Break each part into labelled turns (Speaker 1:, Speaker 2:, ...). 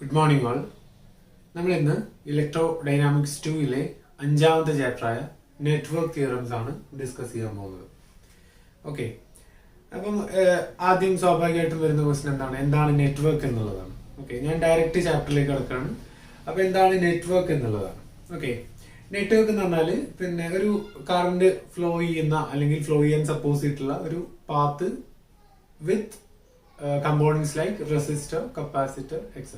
Speaker 1: Good morning all. നമ്മൾ ഇന്ന് electro dynamics 2-ലെ 5ാമത്തെ ചാപ്റ്ററായ network theorems ആണ് ഡിസ്കസ് ചെയ്യാൻ പോകുന്നത്. ഓക്കെ, അപ്പം ആദ്യം സ്വാഭാവികമായിട്ടും വരുന്ന ക്വസ്റ്റൻ എന്താണ് നെറ്റ്വർക്ക് എന്നുള്ളതാണ്. ഓക്കെ, ഞാൻ ഡയറക്റ്റ് ചാപ്റ്ററിലേക്ക് കിടക്കാണ്. അപ്പൊ എന്താണ് നെറ്റ്വർക്ക് എന്നുള്ളതാണ്. ഓക്കെ, നെറ്റ്വർക്ക് എന്ന് പറഞ്ഞാൽ പിന്നെ ഒരു കറണ്ട് ഫ്ലോ ചെയ്യുന്ന അല്ലെങ്കിൽ ഫ്ലോ ചെയ്യാൻ സപ്പോസ് ചെയ്തിട്ടുള്ള ഒരു പാത്ത് വിത്ത് components like resistor, capacitor, etc.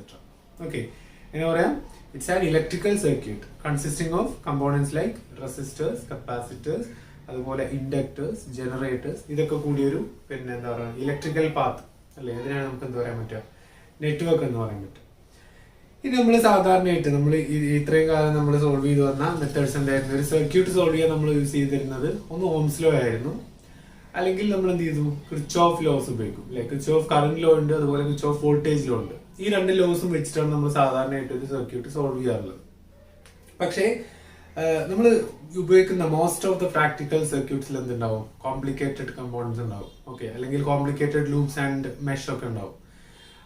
Speaker 1: Okay, എന്താ പറയാ, it's an electrical circuit consisting of components like resistors, capacitors, അതുപോലെ ഇൻഡക്ടേഴ്സ്, ജനറേറ്റേഴ്സ്, ഇതൊക്കെ കൂടി ഒരു പിന്നെ എന്താ പറയുക ഇലക്ട്രിക്കൽ പാത്ത് അല്ലെ. ഇതിനാണ് നമുക്ക് എന്താ പറയാൻ പറ്റുക, നെറ്റ്വർക്ക് എന്ന് പറയാൻ പറ്റും. ഇത് നമ്മൾ സാധാരണയായിട്ട് നമ്മൾ ഇത്രയും കാലം നമ്മൾ സോൾവ് ചെയ്ത് വന്ന മെത്തേഡ്സ് ഉണ്ടായിരുന്നു. ഒരു സർക്യൂട്ട് സോൾവ് ചെയ്യാൻ നമ്മൾ യൂസ് ചെയ്തിരുന്നത് ഒന്ന് ഓംസ് ലോ ആയിരുന്നു, അല്ലെങ്കിൽ നമ്മൾ എന്ത് ചെയ്തു, കിർച്ചോഫ് ലോസ് ഉപയോഗിക്കും. അല്ലെ, കിർച്ചോഫ് കറന്റ് ലോ ഉണ്ട്, അതുപോലെ കിർച്ചോഫ് വോൾട്ടേജ് ലോ ഉണ്ട്. ഈ രണ്ട് ലോസും വെച്ചിട്ടാണ് നമ്മൾ സാധാരണയായിട്ട് ഒരു സർക്യൂട്ട് സോൾവ് ചെയ്യാറുള്ളത്. പക്ഷേ നമ്മൾ ഉപയോഗിക്കുന്ന മോസ്റ്റ് ഓഫ് ദ പ്രാക്ടിക്കൽ സർക്യൂട്ട്സിൽ എന്തുണ്ടാവും, കോംപ്ലിക്കേറ്റഡ് കമ്പോണൻസ് ഉണ്ടാവും. ഓക്കെ, അല്ലെങ്കിൽ കോംപ്ലിക്കേറ്റഡ് ലൂപ്സ് ആൻഡ് മെഷ് ഒക്കെ ഉണ്ടാവും.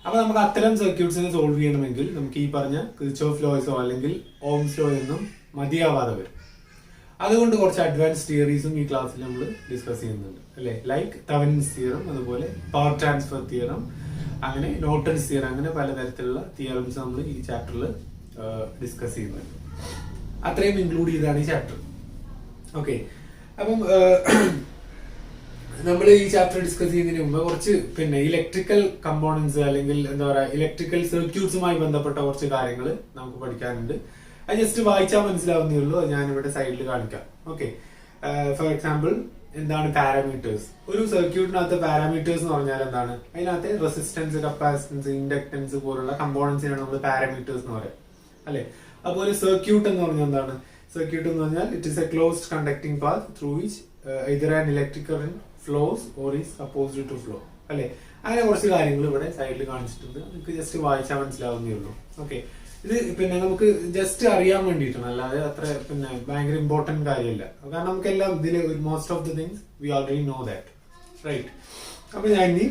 Speaker 1: അപ്പൊ നമുക്ക് അത്തരം സർക്യൂട്ട്സിനെ സോൾവ് ചെയ്യണമെങ്കിൽ നമുക്ക് ഈ പറഞ്ഞ കിർച്ചോഫ് ലോസോ അല്ലെങ്കിൽ ഓംസ് ലോ ഒന്നും മതിയാവാതെ വരും. അതുകൊണ്ട് കുറച്ച് അഡ്വാൻസ് തിയറീസും ഈ ക്ലാസ്സിൽ നമ്മൾ ഡിസ്കസ് ചെയ്യുന്നുണ്ട് അല്ലെ. ലൈക്ക് തെവനിൻസ് തിയറം, അതുപോലെ പവർ ട്രാൻസ്ഫർ തിയറം, അങ്ങനെ നോർട്ടൺസ് തിയറം, അങ്ങനെ പലതരത്തിലുള്ള തിയറംസ് നമ്മൾ ഈ ചാപ്റ്ററിൽ ഡിസ്കസ് ചെയ്യുന്നുണ്ട്. അത്രയും ഇൻക്ലൂഡ് ചെയ്താണ് ഈ ചാപ്റ്റർ. ഓക്കെ, അപ്പം നമ്മൾ ഈ ചാപ്റ്റർ ഡിസ്കസ് ചെയ്യുന്നതിന് മുമ്പ് കുറച്ച് പിന്നെ ഇലക്ട്രിക്കൽ കമ്പോണൻസ് അല്ലെങ്കിൽ എന്താ പറയാ ഇലക്ട്രിക്കൽ സർക്യൂട്ട്സുമായി ബന്ധപ്പെട്ട കുറച്ച് കാര്യങ്ങൾ നമുക്ക് പഠിക്കാനുണ്ട്. അത് ജസ്റ്റ് വായിച്ചാൽ മനസ്സിലാവുന്നേ ഉള്ളൂ. ഞാൻ ഇവിടെ സൈഡിൽ കാണിക്കാം. ഓക്കെ, ഫോർ എക്സാമ്പിൾ എന്താണ് പാരാമീറ്റേഴ്സ്. ഒരു സർക്യൂട്ടിനകത്ത് പാരാമീറ്റേഴ്സ് എന്ന് പറഞ്ഞാൽ എന്താണ്, അതിനകത്ത് റെസിസ്റ്റൻസ്, കപ്പാസിറ്റൻസ്, ഇൻഡക്ടൻസ് പോലുള്ള കമ്പോണൻസിനാണ് നമ്മൾ പാരാമീറ്റേഴ്സ് എന്ന് പറയാം അല്ലെ. അതുപോലെ സർക്യൂട്ട് എന്ന് പറഞ്ഞാൽ എന്താണ്, സർക്യൂട്ട് എന്ന് പറഞ്ഞാൽ it is A closed conducting path through which either an electric current flows or is supposed to flow അല്ലെ. അങ്ങനെ കുറച്ച് കാര്യങ്ങൾ ഇവിടെ സൈഡിൽ കാണിച്ചിട്ടുണ്ട്. നിങ്ങൾക്ക് ജസ്റ്റ് വായിച്ചാൽ മനസ്സിലാവുന്നേ ഉള്ളൂ. ഓക്കെ, ഇത് പിന്നെ നമുക്ക് ജസ്റ്റ് അറിയാൻ വേണ്ടിയിട്ടാണ്, അല്ലാതെ അത്ര പിന്നെ ഭയങ്കര ഇമ്പോർട്ടന്റ് കാര്യമല്ല. കാരണം നമുക്കെല്ലാം ഇതിൽ most of the things we already know that, right. അപ്പൊ ഞാൻ ഇനി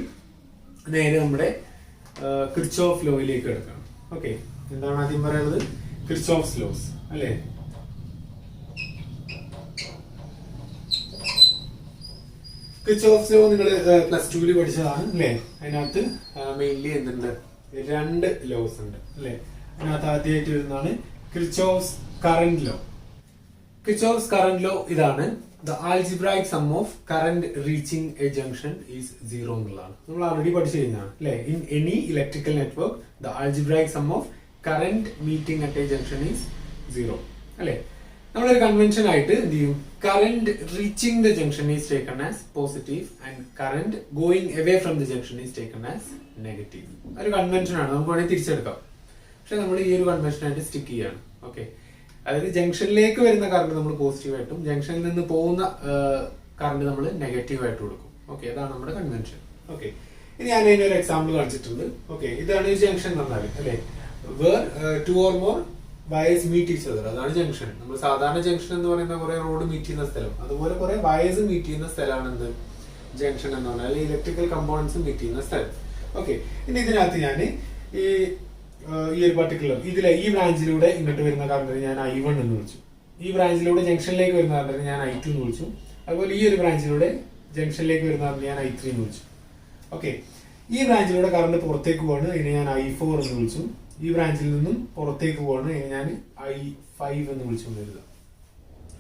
Speaker 1: നേരെ നമ്മുടെ കിർച്ചോഫ് ലോയിലേക്ക് എടുക്കണം. ഓക്കെ, എന്താണ് ആദ്യം പറയുന്നത്, കിർച്ചോഫ് ലോസ് അല്ലെ. കിർച്ചോഫ് ലോ നിങ്ങൾ പ്ലസ് 2 പഠിച്ചതാണ് അല്ലെ. അതിനകത്ത് മെയിൻലി എന്തുണ്ട്, രണ്ട് ലോസ് ഉണ്ട് അല്ലെ. അതിനകത്ത് ആദ്യമായിട്ട് വരുന്നതാണ് Kirchhoff's current law. Kirchhoff's current law ഇതാണ്, the algebraic sum of current reaching a junction is zero എന്നുള്ളതാണ്. നമ്മൾ ഓൾറെഡി പഠിച്ചു കഴിഞ്ഞാണ് അല്ലെ. In any electrical network the algebraic sum of current meeting at a junction is zero അല്ലെ. നമ്മളൊരു convention ആയിട്ട് എന്ത് ചെയ്യും, current reaching the junction is taken as positive and current going away from the junction is taken as negative. ഒരു convention ആണ്, നമുക്ക് വേണമെങ്കിൽ തിരിച്ചെടുക്കാം. പക്ഷെ നമ്മൾ ഈ ഒരു കൺവെൻഷനായിട്ട് സ്റ്റിക്ക് ചെയ്യാണ്. ഓക്കെ, അതായത് ജംഗ്ഷനിലേക്ക് വരുന്ന കറണ്ട് നമ്മൾ പോസിറ്റീവ് ആയിട്ടും ജംഗ്ഷനിൽ നിന്ന് പോകുന്ന കറണ്ട് നമ്മൾ നെഗറ്റീവ് ആയിട്ട് കൊടുക്കും. ഓക്കെ, അതാണ് നമ്മുടെ കൺവെൻഷൻ. ഓക്കെ, ഇനി ഞാൻ അതിനൊരു എക്സാമ്പിൾ കാണിച്ചിട്ടുണ്ട്. ഓക്കെ, ഇതാണ് ഒരു ജംഗ്ഷൻ തന്നാൽ അല്ലെ, where 2 or more wires meet each other, അതാണ് ജംഗ്ഷൻ. നമ്മൾ സാധാരണ ജംഗ്ഷൻ എന്ന് പറയുന്ന കുറെ റോഡ് മീറ്റ് ചെയ്യുന്ന സ്ഥലം, അതുപോലെ കുറെ വയേഴ്സ് മീറ്റ് ചെയ്യുന്ന സ്ഥലമാണ് എന്ത്, ജംഗ്ഷൻ എന്ന് പറഞ്ഞാൽ, അല്ലെങ്കിൽ ഇലക്ട്രിക്കൽ കമ്പോണൻസ് മീറ്റ് ചെയ്യുന്ന സ്ഥലം. ഓക്കെ, ഇനി ഇതിനകത്ത് ഞാൻ ഈ ഒരു പർട്ടിക്കുലർ ഇതിലെ ഈ ബ്രാഞ്ചിലൂടെ ഇങ്ങോട്ട് വരുന്ന കറണ്ടിന് ഞാൻ I1 എന്ന് വിളിച്ചു. ഈ ബ്രാഞ്ചിലൂടെ ജംഗ്ഷനിലേക്ക് വരുന്ന കറണ്ടിന് ഞാൻ I2 എന്ന് വിളിച്ചു. അതുപോലെ ഈ ഒരു ബ്രാഞ്ചിലൂടെ ജംഗ്ഷനിലേക്ക് വരുന്ന കറണ്ട് ഞാൻ I3 എന്ന് വിളിച്ചു. ഓക്കെ, ഈ ബ്രാഞ്ചിലൂടെ കറണ്ട് പുറത്തേക്ക് പോവാണ്, ഇതിനെ ഞാൻ I4 എന്ന് വിളിച്ചു. ഈ ബ്രാഞ്ചിൽ നിന്നും പുറത്തേക്ക് പോവാണ്, ഇതിനെ ഞാൻ I5 എന്ന് വിളിച്ചു എഴുതാം.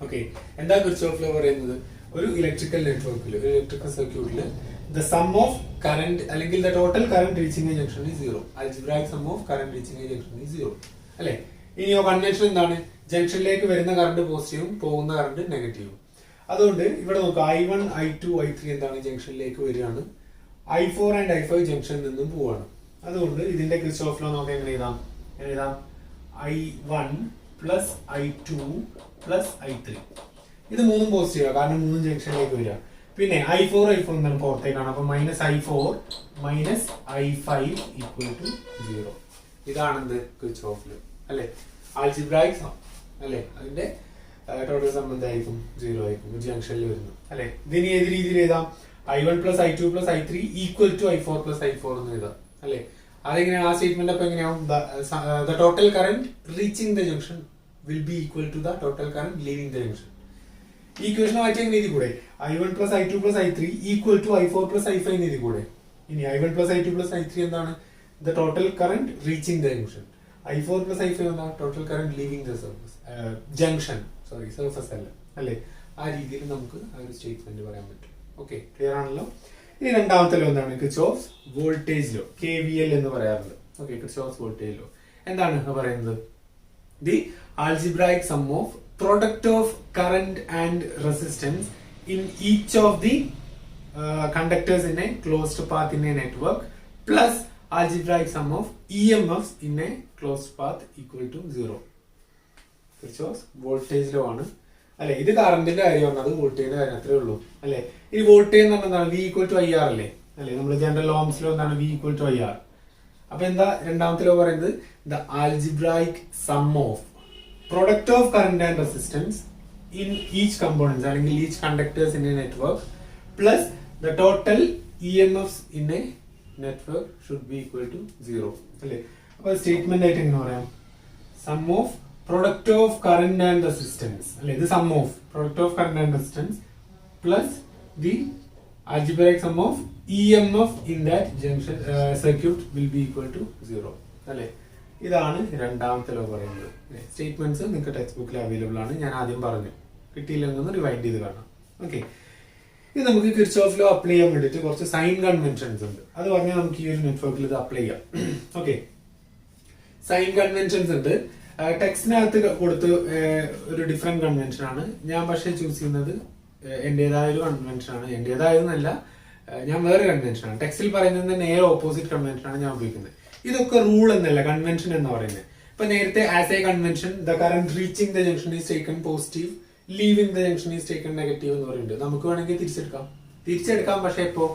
Speaker 1: ഓക്കെ, എന്താ കിർച്ചോഫ് ലോ പറയുന്നത്, ഒരു ഇലക്ട്രിക്കൽ നെറ്റ്വർക്കിൽ, ഒരു ഇലക്ട്രിക്കൽ സർക്യൂട്ടിൽ the sum of current അല്ലെങ്കിൽ the total current reaching a junction is zero. Algebraic sum of current reaching a junction is zero അല്ലെ. ഇനിയോ കൺവെൻഷൻ എന്താണ്, ജംഗ്ഷനിലേക്ക് വരുന്ന കറണ്ട് പോസിറ്റീവും പോകുന്ന കറണ്ട് നെഗറ്റീവും. അതുകൊണ്ട് ഇവിടെ നോക്കുക, I1, I2, I3 എന്താണ്, ജംഗ്ഷനിലേക്ക് വരികയാണ്. I4 and I5 ജംഗ്ഷനിൽ നിന്നും പോവാണ്. അതുകൊണ്ട് ഇതിന്റെ കിർച്ചോഫ് ലോ നമുക്ക് എങ്ങനെ എഴുതാം, I1 plus I2 plus I3. ഇത് മൂന്നും പോസിറ്റീവ് കാരണം മൂന്നും ജംഗ്ഷനിലേക്ക് വരിക. പിന്നെ I4 എന്താണ്, പുറത്തേക്കാണ്. അപ്പൊ -I4 -I5 ഈക്വൽ ടു 0. ഇതാണ് എന്ത്, കിർച്ചോഫ് ലോ അല്ലെ. ആൽജിബ്രൈക് സം അല്ലെ, അതിന്റെ ടോട്ടൽ സം എന്തായിരിക്കും, 0 ആയിരിക്കും ജംഗ്ഷനിൽ വരുന്നു അല്ലെ. ഇതിന് ഏത് രീതിയിൽ എഴുതാം, I1 plus I2 plus I3 equal to I4 plus I4 എന്ന് എഴുതാം അല്ലെ. അതെങ്ങനെയാണ് ആ സ്റ്റേറ്റ്മെന്റ് അപ്പൊ എങ്ങനെയാവും the total current reaching the junction will be equal to the total current leaving the junction. ഈ ഇക്വേഷൻ മാറ്റി എങ്ങനെ എഴുതി കൂടെ? I1 plus I2 plus I3 equal to I4 plus I5 എന്ന് എഴുതി കൂടെ? ഇനി I1 plus I2 plus I3 എന്താണ്? The total current reaching the junction. I4 plus I5 എന്താണ്? Total current leaving the surface junction, sorry surface അല്ല, അല്ലേ? ആ രീതിയിൽ നമുക്ക് ആ ഒരു സ്റ്റേറ്റ്മെന്റ് പറയാൻ പറ്റും. ഓക്കെ, ക്ലിയർ ആണല്ലോ? ഇനി രണ്ടാമത്തെ ലോ എന്താണ്? കിർച്ചോഫ്സ് വോൾട്ടേജ് ലോ, KVL എന്ന് പറയാറുണ്ട്. ഓക്കെ, കിർച്ചോഫ്സ് വോൾട്ടേജ് ലോ എന്താണ് പറയുന്നത്? The algebraic sum of product of current and resistance in each of the conductors in a closed path in a network plus algebraic sum of EMFs in a closed path equal to 0. Kirchhoff's voltage law ആണ് അല്ലെ? ഇത് കറന്റിന്റെ കാര്യമാണ്, അത് വോൾട്ടേജിന്റെ കാര്യം അത്രേ ഉള്ളൂ അല്ലെ? ഈ വോൾട്ടേജ് എന്ന് പറഞ്ഞാൽ V equal to IR അല്ലേ? അല്ലെ, നമ്മൾ ജനറൽ ഓംസ് ലോ എന്താണ്? V equal to IR. അപ്പൊ എന്താ രണ്ടാമത്തെ ലോ പറയുന്നത്? The algebraic sum of product of current and resistance in each components അല്ലെങ്കിൽ each conductors in a network plus the total EMFs in a network should be equal to 0 അല്ലേ? അപ്പോൾ statement ആയിട്ട് എങ്ങനെ പറയാം? Sum of product of current and resistance അല്ലേ? ഇത് sum of product of current and resistance plus the algebraic sum of EMF in that junction circuit will be equal to 0 അല്ലേ? ഇതാണ് രണ്ടാമത്തെ ലോ പറയുന്നത്. സ്റ്റേറ്റ്മെന്റ്സ് നിങ്ങൾക്ക് ടെക്സ്റ്റ് ബുക്കിൽ available ആണ്. ഞാൻ ആദ്യം പറഞ്ഞു, കിട്ടിയില്ലെന്ന് റിവൈൻഡ് ചെയ്ത് കാണാം. ഓക്കെ, ഇത് നമുക്ക് കിർച്ചോഫ് ലോ അപ്ലൈ ചെയ്യാൻ വേണ്ടിയിട്ട് കുറച്ച് സൈൻ കൺവെൻഷൻസ് ഉണ്ട്. അത് പറഞ്ഞാൽ നമുക്ക് ഈ ഒരു നെറ്റ്വർക്കിൽ ഇത് അപ്ലൈ ചെയ്യാം. ഓക്കെ, സൈൻ കൺവെൻഷൻസ് ഉണ്ട്. ടെക്സ്റ്റിനകത്ത് കൊടുത്ത് ഒരു ഡിഫറെന്റ് കൺവെൻഷൻ ആണ്. ഞാൻ പക്ഷേ ചൂസ് ചെയ്യുന്നത് എന്റേതായ ഒരു കൺവെൻഷൻ ആണ്. എന്റേതായതെന്നല്ല, ഞാൻ വേറെ കൺവെൻഷൻ ആണ്. ടെക്സ്റ്റിൽ പറയുന്നതിന്റെ നേരെ ഓപ്പോസിറ്റ് കൺവെൻഷൻ ആണ് ഞാൻ ഉപയോഗിക്കുന്നത്. ഇതൊക്കെ റൂൾ എന്നല്ല, കൺവെൻഷൻ എന്ന് പറയുന്നത്. ഇപ്പൊ നേരത്തെ as A convention the current reaching the junction is taken positive, leaving the junction is taken negative എന്ന് പറയുന്നുണ്ട്. നമുക്ക് വേണമെങ്കിൽ തിരിച്ചെടുക്കാം. പക്ഷെ ഇപ്പോ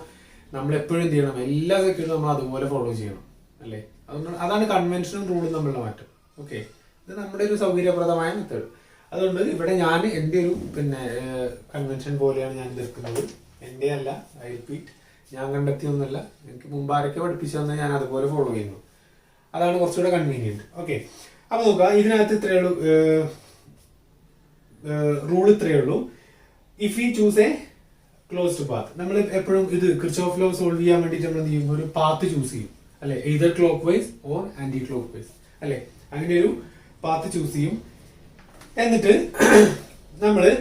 Speaker 1: നമ്മൾ എപ്പോഴും എന്ത് ചെയ്യണം? എല്ലാ സെക്യൂരിറ്റി നമ്മൾ അതുപോലെ ഫോളോ ചെയ്യണം അല്ലേ? അതാണ് കൺവെൻഷനും റൂളും തമ്മിലുള്ള മാറ്റം. ഓക്കെ, ഇത് നമ്മുടെ ഒരു സൗകര്യപ്രദമായ മെത്തേഡ്. അതുകൊണ്ട് ഇവിടെ ഞാൻ എന്റെ ഒരു കൺവെൻഷൻ പോലെയാണ് ഞാൻ എടുക്കുന്നത്. എന്റെ അല്ല, ഐ റിപ്പീറ്റ്, ഞാൻ കണ്ടെത്തിയൊന്നുമല്ല. എനിക്ക് മുമ്പ് ആരൊക്കെ പഠിപ്പിച്ചു തന്നെ ഞാൻ അതുപോലെ ഫോളോ ചെയ്യുന്നു. അതാണ് കുറച്ചുകൂടെ കൺവീനിയന്റ്. ഓക്കെ, അപ്പൊ നോക്കുക, ഇതിനകത്ത് ഇത്രയേ ഉള്ളൂ, റൂൾ ഇത്രയേ ഉള്ളൂ. If you choose A closed path, നമ്മൾ എപ്പോഴും ഇത് കിർച്ചോഫ് ലോ സോൾവ് ചെയ്യാൻ വേണ്ടിയിട്ട് നമ്മൾ എന്ത് ചെയ്യും? ഒരു പാത്ത് ചൂസ് ചെയ്യും അല്ലെ? either clockwise or anti clockwise അല്ലെ? അങ്ങനെ ഒരു പാത്ത് ചൂസ് ചെയ്യും. എന്നിട്ട് നമ്മള്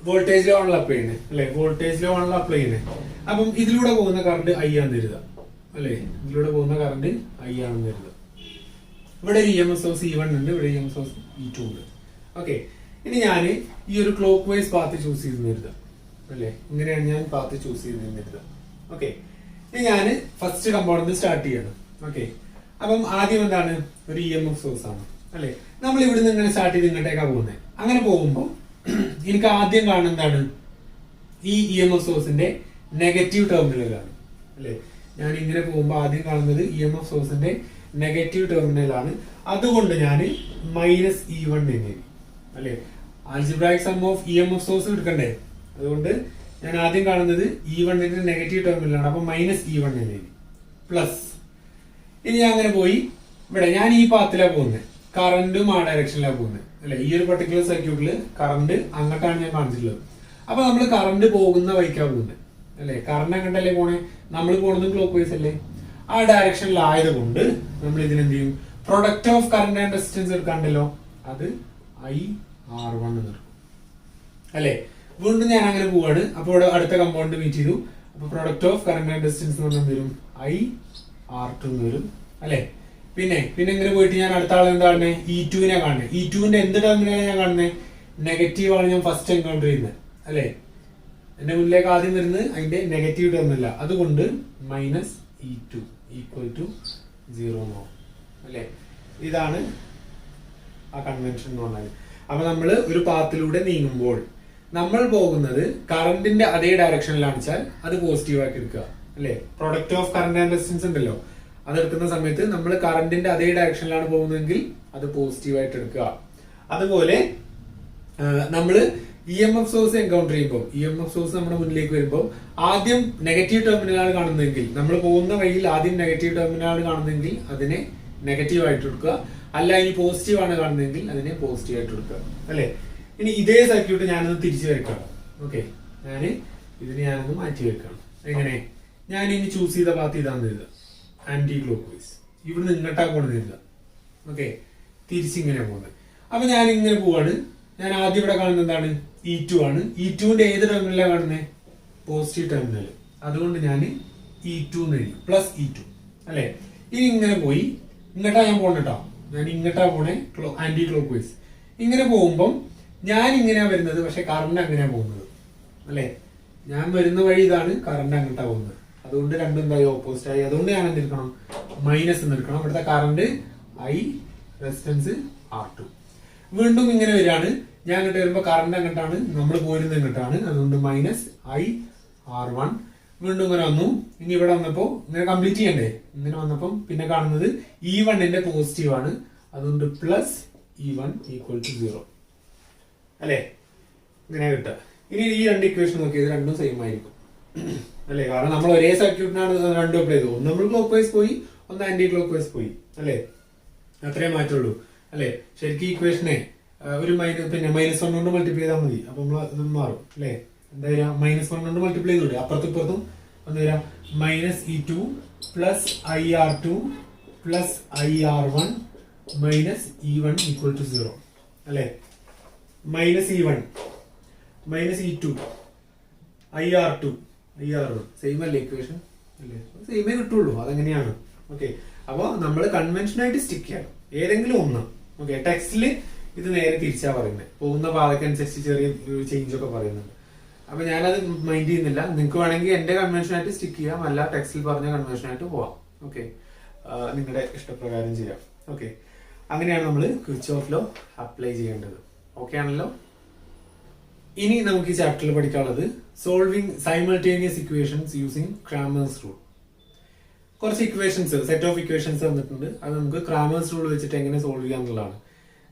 Speaker 1: വോൾട്ടേജ് ലോ ആണല്ലോ അപ്ലൈ ചെയ്യുന്നത് അല്ലെ? വോൾട്ടേജ് ലോ ആണല്ലോ അപ്ലൈ ചെയ്യുന്നത്. അപ്പം ഇതിലൂടെ പോകുന്ന കറണ്ട് I ആണെന്ന് കരുതുക അല്ലെ? ഇതിലൂടെ പോകുന്ന കറണ്ട് I ആണെന്ന് കരുതുക. ഇവിടെ ഒരു EMF സോഴ്സ് E1 ഉണ്ട്, ഇവിടെ EMF സോഴ്സ് E2 ഉണ്ട്. ഓക്കെ, ഇനി ഞാൻ ഈ ഒരു ക്ലോക്ക് വൈസ് പാത്ത് ചൂസ് ചെയ്തെന്ന് കരുതുക അല്ലെ? ഇങ്ങനെയാണ് ഞാൻ പാത്ത് ചൂസ് ചെയ്തെന്ന് കരുതുക. ഓക്കെ, ഇനി ഞാൻ ഫസ്റ്റ് കമ്പോണന്റ് സ്റ്റാർട്ട് ചെയ്യണം. ഓക്കെ, അപ്പം ആദ്യം എന്താണ്? ഒരു EMF സോഴ്സ് ആണ് അല്ലെ? നമ്മൾ ഇവിടുന്ന് ഇങ്ങനെ സ്റ്റാർട്ട് ചെയ്ത് ഇങ്ങോട്ടേക്കാണ് പോകുന്നത്. അങ്ങനെ പോകുമ്പോൾ എനിക്ക് ആദ്യം കാണുന്ന എന്താണ്? ഈ EMF സോഴ്സിന്റെ നെഗറ്റീവ് ടെർമിനലാണ് അല്ലെ? ഞാൻ ഇങ്ങനെ പോകുമ്പോൾ ആദ്യം കാണുന്നത് EMF സോഴ്സിന്റെ നെഗറ്റീവ് ടെർമിനലാണ്. അതുകൊണ്ട് ഞാൻ -E1 എഴുതി അല്ലെ? Algebraic sum of EMF source എടുക്കണ്ടേ? അതുകൊണ്ട് ഞാൻ ആദ്യം കാണുന്നത് E1 ന്റെ നെഗറ്റീവ് ടെർമിനലാണ്. അപ്പൊ -E1 എഴുതി പ്ലസ്. ഇനി ഞാൻ അങ്ങനെ പോയി ഇവിടെ ഞാൻ ഈ പാത്തിലാണ് പോകുന്നത്, കറണ്ടും ആ ഡയറക്ഷനിലാണ് പോകുന്നത് അല്ലെ? ഈ ഒരു പർട്ടിക്കുലർ സർക്യൂട്ടില് കറണ്ട് അങ്ങോട്ടാണ് ഞാൻ കാണിച്ചിട്ടുള്ളത്. അപ്പൊ നമ്മൾ കറണ്ട് പോകുന്ന വഴിക്കാണ് പോകുന്നത് അല്ലെ? കറണ്ട് അങ്ങോട്ടല്ലേ പോണേ? നമ്മൾ പോകുന്നത് ക്ലോക്ക് വൈസ് അല്ലേ? ആ ഡയറക്ഷനിലായതുകൊണ്ട് നമ്മൾ ഇതിനെന്ത് ചെയ്യും? Product of current and resistance എടുക്കാണ്ടല്ലോ, അത് IR1 എന്ന് എടുക്കും അല്ലെ? വീണ്ടും ഞാൻ അങ്ങനെ പോവാണ്. അപ്പൊ ഇവിടെ അടുത്ത കമ്പൗണ്ട് മീറ്റ് ചെയ്തു. അപ്പൊ product of current and resistance എന്ന് പറഞ്ഞാൽ വരും IR2 എന്ന് വരും അല്ലെ? പിന്നെ ഇങ്ങനെ പോയിട്ട് ഞാൻ അടുത്ത ആൾ എന്താ കാണുന്നത്? E2 കാണുന്നത്. E2 എന്ത് ടെർമിനലാണ് ഞാൻ കാണുന്നത്? നെഗറ്റീവ് ആണ് ഞാൻ ഫസ്റ്റ് എൻകൗണ്ടർ ചെയ്യുന്നത് അല്ലെ? എന്റെ മുന്നിലേക്ക് ആദ്യം വരുന്നത് അതിന്റെ നെഗറ്റീവ് ടെർമിനല. അതുകൊണ്ട് -E2 ഈക്വൽ ടു 0 അല്ലെ? ഇതാണ് ആ കൺവെൻഷൻ എന്ന് പറഞ്ഞാൽ. അപ്പൊ നമ്മൾ ഒരു പാത്തിലൂടെ നീങ്ങുമ്പോൾ നമ്മൾ പോകുന്നത് കറണ്ടിന്റെ അതേ ഡയറക്ഷനിലാണെന്ന് വെച്ചാൽ അത് പോസിറ്റീവ് ആക്കി എടുക്കുക അല്ലെ? Product of current and resistance ഉണ്ടല്ലോ, അതെടുക്കുന്ന സമയത്ത് നമ്മൾ കറണ്ടിന്റെ അതേ ഡയറക്ഷനിലാണ് പോകുന്നതെങ്കിൽ അത് പോസിറ്റീവ് ആയിട്ട് എടുക്കുക. അതുപോലെ നമ്മൾ EMF സോഴ്സ് എൻകൗണ്ടർ ചെയ്യുമ്പോൾ EMF സോഴ്സ് നമ്മുടെ മുന്നിലേക്ക് വരുമ്പോൾ ആദ്യം നെഗറ്റീവ് ടെർമിനലാണ് കാണുന്നതെങ്കിൽ, നമ്മൾ പോകുന്ന വഴിയിൽ ആദ്യം നെഗറ്റീവ് ടെർമിനലാണ് കാണുന്നതെങ്കിൽ അതിനെ നെഗറ്റീവ് ആയിട്ട് കൊടുക്കുക. അല്ല ഇനി പോസിറ്റീവ് ആണ് കാണുന്നതെങ്കിൽ അതിനെ പോസിറ്റീവ് ആയിട്ട് കൊടുക്കുക, അല്ലെ? ഇനി ഇതേ സർക്യൂട്ട് ഞാനൊന്ന് തിരിച്ചു വരയ്ക്കാം. ഓക്കെ, ഞാനൊന്ന് മാറ്റി വെക്കാം. എങ്ങനെ? ഞാൻ ഇനി ചൂസ് ചെയ്ത പാത്ത് ഇതാന്ന് എഴുതുക, ആന്റി ക്ലോക്ക് വൈസ്. ഇവിടുന്ന് ഇങ്ങോട്ടാ പോണെന്ന് എഴുതുക. ഓക്കെ, തിരിച്ചിങ്ങനെ പോകുന്നത്. അപ്പൊ ഞാൻ ഇങ്ങനെ പോവാണ്. ഞാൻ ആദ്യം ഇവിടെ കാണുന്നത് എന്താണ്? E2 ആണ്. E2ന്റെ ഏത് ടെർമിനലാണ് കാണുന്നത്? Positive terminal. അതുകൊണ്ട് ഞാൻ E2 എന്ന് എഴുതി, പ്ലസ് E2, അല്ലെ? ഇനി ഇങ്ങനെ പോയി ഇങ്ങോട്ടാ ഞാൻ പോണ കേട്ടോ. ഞാൻ ഇങ്ങോട്ടാ പോണേ, ആന്റി ക്ലോക്ക് വൈസ്. ഇങ്ങനെ പോകുമ്പം ഞാൻ ഇങ്ങനെയാ വരുന്നത്, പക്ഷെ കറണ്ട് അങ്ങനെയാ പോകുന്നത്, അല്ലെ? ഞാൻ വരുന്ന വഴി ഇതാണ്, കറണ്ട് അങ്ങോട്ടാ പോകുന്നത്. അതുകൊണ്ട് രണ്ടും എന്തായി? ഓപ്പോസിറ്റ് ആയി. അതുകൊണ്ട് ഞാൻ എന്തെടുക്കണം? മൈനസ് എന്ന് എടുക്കണം. ഇവിടുത്തെ കറണ്ട് I, റെസിസ്റ്റൻസ് R2. വീണ്ടും ഇങ്ങനെ വരികയാണ്. ഞാൻ അങ്ങോട്ട് വരുമ്പോ കറണ്ട് അങ്ങോട്ടാണ്, നമ്മൾ പോരുന്നത് ഇങ്ങോട്ടാണ്. അതുകൊണ്ട് മൈനസ് I R1. വീണ്ടും ഇങ്ങനെ വന്നു. ഇനി ഇവിടെ വന്നപ്പോ ഇങ്ങനെ കംപ്ലീറ്റ് ചെയ്യണ്ടേ? ഇങ്ങനെ വന്നപ്പം പിന്നെ കാണുന്നത് E1ന്റെ പോസിറ്റീവ് ആണ്. അതുകൊണ്ട് പ്ലസ് E1 ഈക്വൽ ടു 0, അല്ലെ? ഇങ്ങനെ കിട്ടുക. ഇനി ഈ രണ്ട് ഇക്വേഷൻ നോക്കിയത് രണ്ടും സെയിം ആയിരിക്കും, അല്ലെ? കാരണം നമ്മൾ ഒരേ സർക്യൂട്ടിനാണ് രണ്ടും അപ്ലൈ ചെയ്തത്. ഒന്ന് നമ്മൾ ക്ലോക്ക് വൈസ് പോയി, ഒന്ന് ആന്റി ക്ലോക്ക് വൈസ് പോയി, അല്ലെ? അത്രേ മാറ്റുള്ളൂ, അല്ലെ? ശരിക്കും ഇക്വേഷനെ ഒരു -1 കൊണ്ട് മൾട്ടിപ്ലൈ ചെയ്താൽ മതി. അപ്പൊ നമ്മൾ മാറും, അല്ലെ? എന്താ വരാ? -1 കൊണ്ട് മൾട്ടിപ്ലൈ ചെയ്തൂടെ? അപ്പുറത്തും ഇപ്പുറത്തും എന്താ വരാ? -E2 plus IR2 plus IR1 minus E1 equal to 0, അല്ലെ? -E1 minus E2 IR2 IR1 same അല്ലേ ഇക്വേഷൻ? അല്ലേ? സെയിമേ കിട്ടുള്ളൂ. അതെങ്ങനെയാണ്? ഓക്കെ, അപ്പൊ നമ്മൾ കൺവെൻഷൻ ആയിട്ട് സ്റ്റിക്ക് ചെയ്യണം, ഏതെങ്കിലും ഒന്ന്. ഓക്കെ, ടെക്സ്റ്റില് ഇത് നേരെ തിരിച്ചാ പറയുന്നത്. പോകുന്ന പാതക്കനുസരിച്ച് ചെറിയ ചേഞ്ച് ഒക്കെ പറയുന്നുണ്ട്. അപ്പൊ ഞാനത് മൈൻഡ് ചെയ്യുന്നില്ല. നിങ്ങൾക്ക് വേണമെങ്കിൽ എന്റെ കൺവെൻഷൻ ആയിട്ട് സ്റ്റിക്ക് ചെയ്യാം, അല്ല ടെക്സ്റ്റിൽ പറഞ്ഞ കൺവെൻഷൻ ആയിട്ട് പോവാം. ഓക്കെ, നിങ്ങളുടെ ഇഷ്ടപ്രകാരം ചെയ്യാം. ഓക്കെ, അങ്ങനെയാണ് നമ്മൾ കിർച്ചോഫ് ലോ അപ്ലൈ ചെയ്യേണ്ടത്. ഓക്കെ ആണല്ലോ? ഇനി നമുക്ക് ഈ ചാപ്റ്ററിൽ പഠിക്കാനുള്ളത് solving simultaneous equations using Cramer's rule. കുറച്ച് ഇക്വേഷൻസ്, സെറ്റ് ഓഫ് ഇക്വേഷൻസ് വന്നിട്ടുണ്ട്. അത് നമുക്ക് ക്രാമേഴ്സ് റൂൾ വെച്ചിട്ട് എങ്ങനെ സോൾവ് ചെയ്യാന്നുള്ളതാണ്.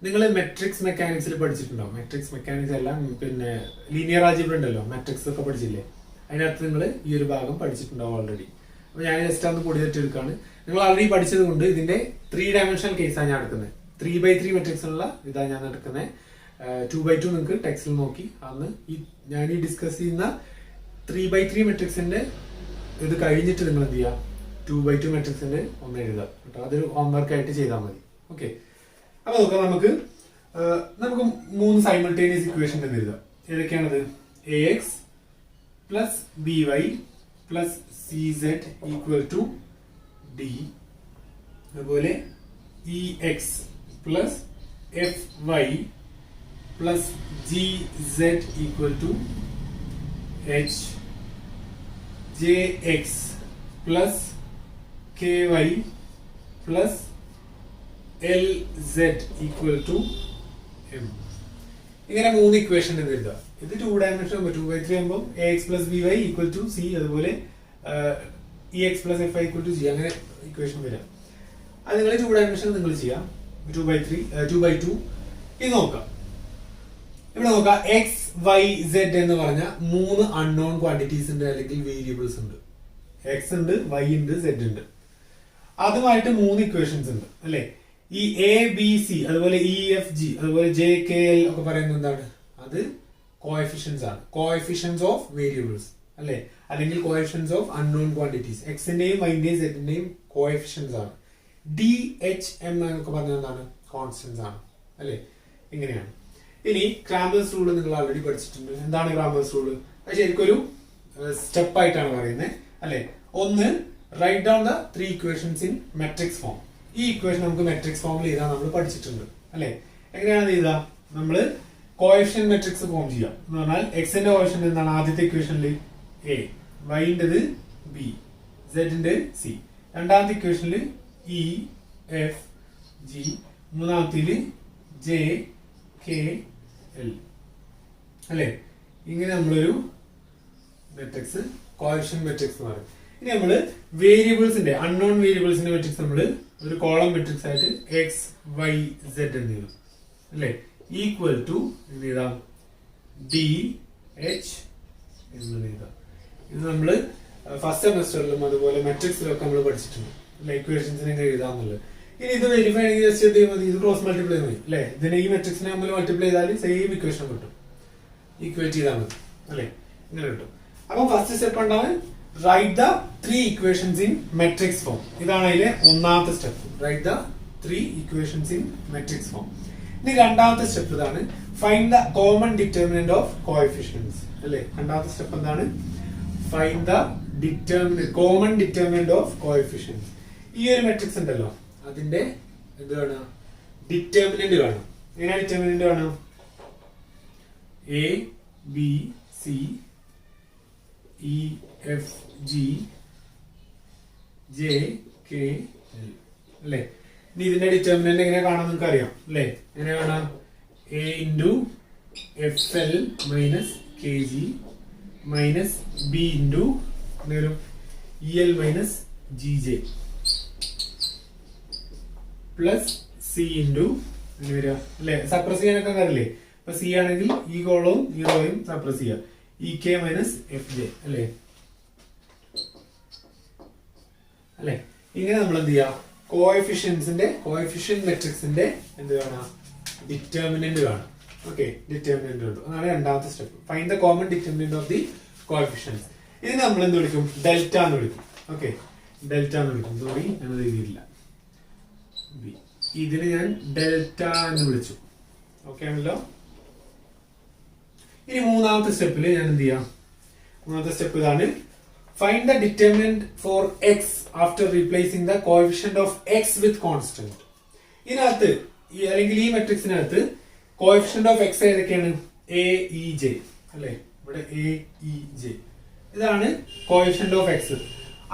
Speaker 1: നിങ്ങൾ മെട്രിക്സ് മെക്കാനിക്സിൽ പഠിച്ചിട്ടുണ്ടോ? മെട്രിക്സ് മെക്കാനിക്സ് എല്ലാം പിന്നെ ലീനിയർ ആൾജിബ്ര ഉണ്ടല്ലോ, മെട്രിക്സ് ഒക്കെ പഠിച്ചില്ലേ? അതിനകത്ത് നിങ്ങൾ ഈ ഒരു ഭാഗം പഠിച്ചിട്ടുണ്ടാവും ഓൾറെഡി. അപ്പൊ ഞാൻ ജസ്റ്റ് ഒന്ന് പൊടി തെറ്റെടുക്കാണ്. നിങ്ങൾ ഓൾറെഡി പഠിച്ചത് കൊണ്ട് ഇതിന്റെ 3 ഡയമെൻഷണൽ കേസാണ് ഞാൻ എടുക്കുന്നത്. 3x3 മെട്രിക്സ് ഉള്ള ഇതാണ് ഞാൻ എടുക്കുന്നത്. 2x2 നിങ്ങൾക്ക് ടെക്സ്റ്റിൽ നോക്കി അന്ന് ഞാൻ ഈ ഡിസ്കസ് ചെയ്യുന്ന 3x3 മെട്രിക്സിന്റെ ഇത് കഴിഞ്ഞിട്ട് നിങ്ങൾ എന്ത് ചെയ്യുക? 2x2 മെട്രിക്സിന്റെ ഒന്ന് എഴുതുക കേട്ടോ. അതൊരു ഹോംവർക്ക് ആയിട്ട് ചെയ്താൽ മതി. ഓക്കെ, അപ്പൊ നോക്കാം. നമുക്ക് 3 സൈമൾട്ടേനിയസ് ഇക്വേഷൻ എന്ന് എഴുതാം. ഏതൊക്കെയാണത്? AX plus BY plus CZ equal to D. അതുപോലെ EX plus FY plus GZ equal to H. JX plus KY plus LZ equal to M. ഇങ്ങനെ 3 ഇക്വേഷൻ എഴുതാം. ഇത് 2 ഡയമെൻഷൻ 2x3 ആകുമ്പോൾ AX plus BY equal to C, അതുപോലെ EX plus FY equal to G, അങ്ങനെ equation വരാം. അത് നിങ്ങൾ 2 dimension നിങ്ങൾ ചെയ്യാം. 2x2. ഇത് നോക്കാം. ഇവിടെ നോക്കാം. X, Y, Z എന്ന് പറഞ്ഞ 3 അൺനോൺ ക്വാണ്ടിറ്റീസ് ഉണ്ട്, അല്ലെങ്കിൽ വേരിയബിൾസ് ഉണ്ട്. X ഉണ്ട്, Y ഉണ്ട്, Z ഉണ്ട്. അതുമായിട്ട് 3 ഇക്വേഷൻസ് ഉണ്ട്, അല്ലെ? ഈ ABC, അതുപോലെ EFG, അതുപോലെ JKL ഒക്കെ പറയുന്നത് എന്താണ്? അത് കോഎഫിഷ്യൻസ് ആണ്. കോഎഫിഷ്യൻസ് ഓഫ് വേരിയബിൾസ്, അല്ലെ? അല്ലെങ്കിൽ കോഎഫിഷ്യൻസ് ഓഫ് അൺനോൺ ക്വാണ്ടിറ്റീസ്. എക്സിന്റെയും വൈന്റെയും സെറ്റിന്റെയും കോഎഫിഷ്യൻസ് ആണ്. DHM എന്നൊക്കെ പറഞ്ഞത് എന്താണ്? കോൺസ്റ്റൻസ് ആണ്, അല്ലെ? ഇങ്ങനെയാണ്. ഇനി ക്രാമേഴ്സ് റൂൾ നിങ്ങൾ ഓൾറെഡി പഠിച്ചിട്ടുണ്ട്. എന്താണ് ക്രാമേഴ്സ് റൂൾ? അത് ശരിക്കും ഒരു സ്റ്റെപ്പ് ആയിട്ടാണ് പറയുന്നത്, അല്ലെ? ഒന്ന്, write down the 3 equations in matrix form. ഈ ഇക്വേഷൻ നമുക്ക് മെട്രിക്സ് ഫോമിൽ എഴുതാൻ നമ്മൾ പഠിച്ചിട്ടുണ്ട്, അല്ലെ? എങ്ങനെയാണ് എഴുതുക? നമ്മൾ കോഎഫിഷ്യന്റ് മെട്രിക്സ് ഫോം ചെയ്യാം. എന്ന് പറഞ്ഞാൽ എക്സിന്റെ കോഎഫിഷ്യന്റ് എന്താണ്? ആദ്യത്തെ ഇക്വേഷനിൽ A, വൈൻ്റെത് B, സെഡിന്റെ C, രണ്ടാമത്തെ ഇക്വേഷനിൽ E, F, G, മൂന്നാമത്തേല് J, K, L, അല്ലെ? ഇങ്ങനെ നമ്മളൊരു മെട്രിക്സ് കോഎഫിഷ്യന്റ് മെട്രിക്സ് എന്ന് പറയും. ഇനി നമ്മള് വേരിയബിൾസിന്റെ അൺനോൺ വേരിയബിൾസിന്റെ മെട്രിക്സ് നമ്മള് ഒരു കോളം മെട്രിക്സ് ആയിട്ട് X, Y, Z എന്ന് എഴുതും, അല്ലെ? ഈക്വൽ ടു എന്ത് എഴുതാം? ഡി എച്ച് എന്ന് എഴുതാം. ഇത് നമ്മള് ഫസ്റ്റ് സെമസ്റ്ററിലും അതുപോലെ മെട്രിക്സിലൊക്കെ നമ്മൾ പഠിച്ചിട്ടുണ്ട്. ഇക്വേഷൻസിനെ എങ്ങനെ എഴുതാന്നുള്ളത്. ഇനി ഇത് വെരിഫൈ ആണെങ്കിൽ ജസ്റ്റ് എന്ത് മതി, ഇത് ക്രോസ് മൾട്ടിപ്ലൈ മതി അല്ലെ. ഇതിനെ ഈ മെട്രിക്സിനെ നമ്മൾ മൾട്ടിപ്ലൈ ചെയ്താൽ സെയിം ഇക്വേഷൻ കിട്ടും. ഈക്വേറ്റ് ചെയ്താൽ മതി അല്ലെ, ഇങ്ങനെ കിട്ടും. അപ്പൊ ഫസ്റ്റ് സ്റ്റെപ്പ് ഉണ്ടാവും, write the 3 equations in matrix form. ഇതാണ് അതിലെ ഒന്നാമത്തെ step, write the 3 equations in matrix form. ഇനി രണ്ടാമത്തെ സ്റ്റെപ്പ് ഇതാണ്, find the common determinant of coefficients അല്ലെ. രണ്ടാമത്തെ സ്റ്റെപ്പ് എന്താണ്, find the common determinant of coefficients. ഈ ഒരു മെട്രിക്സ് ഉണ്ടല്ലോ, അതിന്റെ എന്ത് കാണാം, ഡിറ്റർമിനന്റ് കാണാം. എങ്ങനെ ഡിറ്റർമിനന്റ് കാണാം, A B C E F G J K L അല്ലെ. ഇനി ഇതിന്റെ ഡിറ്റർമിനന്റ് എങ്ങനെ കാണാൻ നിങ്ങൾക്ക് അറിയാം അല്ലെ. എങ്ങനെ കാണാം, A into F L minus K G minus B into E L minus G J plus C into വരിക അല്ലെ. സപ്രസ് ചെയ്യാനൊക്കെ അറിയില്ലേ. ഇപ്പൊ സി ആണെങ്കിൽ ഈ കോളവും ഈ റോയും സപ്രസ് ചെയ്യുക, E K minus F J അല്ലെ. അല്ലെ, ഇങ്ങനെ നമ്മൾ എന്ത് ചെയ്യുക, കോഎഫിഷ്യന്റ് മെട്രിക്സിന്റെ എന്ത് കാണാം, ഡിറ്റർമിനന്റ് കാണാം. ഓക്കെ, ഡിറ്റർമിനന്റ് ഉണ്ട്. അതാണ് രണ്ടാമത്തെ step, find the common determinant of the coefficients. ഇത് നമ്മൾ എന്ത് വിളിക്കും, ഡെൽറ്റ എന്ന് വിളിക്കും. ഓക്കെ, ഡെൽറ്റ എന്ന് വിളിക്കും. സോറി, ഞാനത് എഴുതിയില്ല. ഇതിന് ഞാൻ ഡെൽറ്റ എന്ന് വിളിച്ചു. ഓക്കെ ആണല്ലോ. ഇനി മൂന്നാമത്തെ സ്റ്റെപ്പിൽ ഞാൻ എന്ത് ചെയ്യാം, മൂന്നാമത്തെ സ്റ്റെപ്പ് ഇതാണ്, find the determinant for x after replacing the coefficient of x with constant. ഇതിനകത്ത് അല്ലെങ്കിൽ ഈ മെട്രിക്സിനകത്ത് കോഎഫിഷ്യന്റ് ഓഫ് എക്സ് ഏതൊക്കെയാണ്, എ ഇ ജെ അല്ലെ. ഇവിടെ എ ഇ ജെ ഇതാണ് കോഎഫിഷ്യന്റ് ഓഫ് എക്സ്.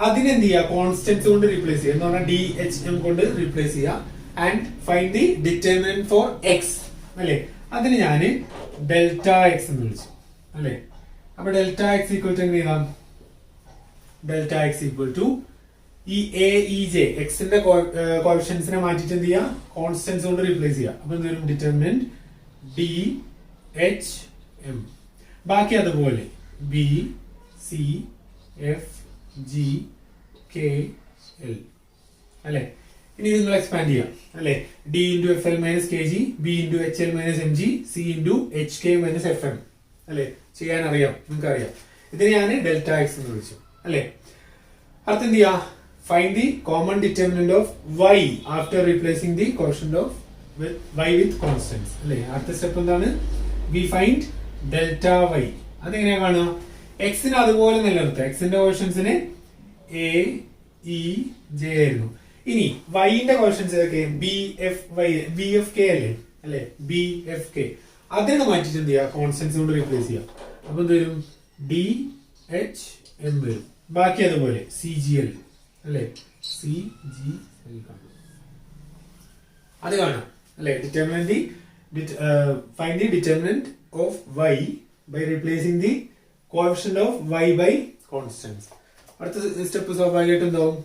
Speaker 1: അതിനെന്ത് ചെയ്യുക, കോൺസ്റ്റന്റ്സ് കൊണ്ട് റീപ്ലേസ് ചെയ്യുക എന്ന് പറഞ്ഞാൽ ഡി എച്ച് എം കൊണ്ട് റീപ്ലേസ് ചെയ്യുക. And find the determinant for x അല്ലെ. അതിന് ഞാൻ ഡെൽറ്റ എക്സ് എന്ന് വിളിച്ചു അല്ലെ. അപ്പൊ ഡെൽറ്റ എക്സ് ഈക്വൽ ടു എങ്ങനെ എഴുതാം, ഡെൽറ്റ എക്സ് ഈക്വൽ ടു ഈ എ ഇ ജെ എക്സിന്റെ കോഎഫിഷ്യൻസിനെ മാറ്റിട്ട് എന്ത് ചെയ്യുക, കോൺസ്റ്റന്റ്സ് കൊണ്ട് റീപ്ലേസ് ചെയ്യുക. അപ്പൊ എന്ത് വരും, ഡിറ്റർമിനന്റ് ഡി എച്ച് എം. ബാക്കി അതുപോലെ B C F G K L അല്ലെ. ഇനി നിങ്ങൾ എക്സ്പാൻഡ് ചെയ്യാം അല്ലെ. D into F L minus K G, B into H L minus M G, C into H K minus F M അല്ലെ. ചെയ്യാൻ അറിയാം, നിങ്ങൾക്ക് അറിയാം. ഇതിന് ഞാൻ ഡെൽറ്റ എക്സ് എന്ന് വിളിച്ചു അല്ലെ. അടുത്ത് എന്ത് ചെയ്യാ, find the common determinant of y after replacing the quotient of y with constants അല്ലെ. അടുത്ത സ്റ്റെപ്പ് എന്താണ്, വി ഫൈൻഡ് ഡെൽറ്റ വൈ. അതെങ്ങനെയാ കാണുക, എക്സിന് അതുപോലെ നിലനിർത്തുക. എക്സിന്റെ കോഷ്യൻസിന് എ ഇ ജെ ആയിരുന്നു. ഇനി വൈന്റെ കോഷ്യൻസ് ഏതൊക്കെ, B F Y, B F K അല്ലേ അല്ലെ, ബി എഫ് കെ. അതിനെ മാറ്റിട്ട് എന്ത് ചെയ്യുക, കോൺസ്റ്റന്റ്സ് കൊണ്ട് റീപ്ലേസ് ചെയ്യുക. അപ്പൊ എന്ത് വരും, ഡി എച്ച് എം വരും. ബാക്കി അതുപോലെ സി ജി എൽ അല്ലെ, സി ജി എൽ അത് കാണാം അല്ലെ. Determinant find the determinant of y by replacing the coefficient of y by constants. അടുത്ത സ്റ്റെപ്പ് സ്വാഭാവികമായിട്ടും എന്താവും,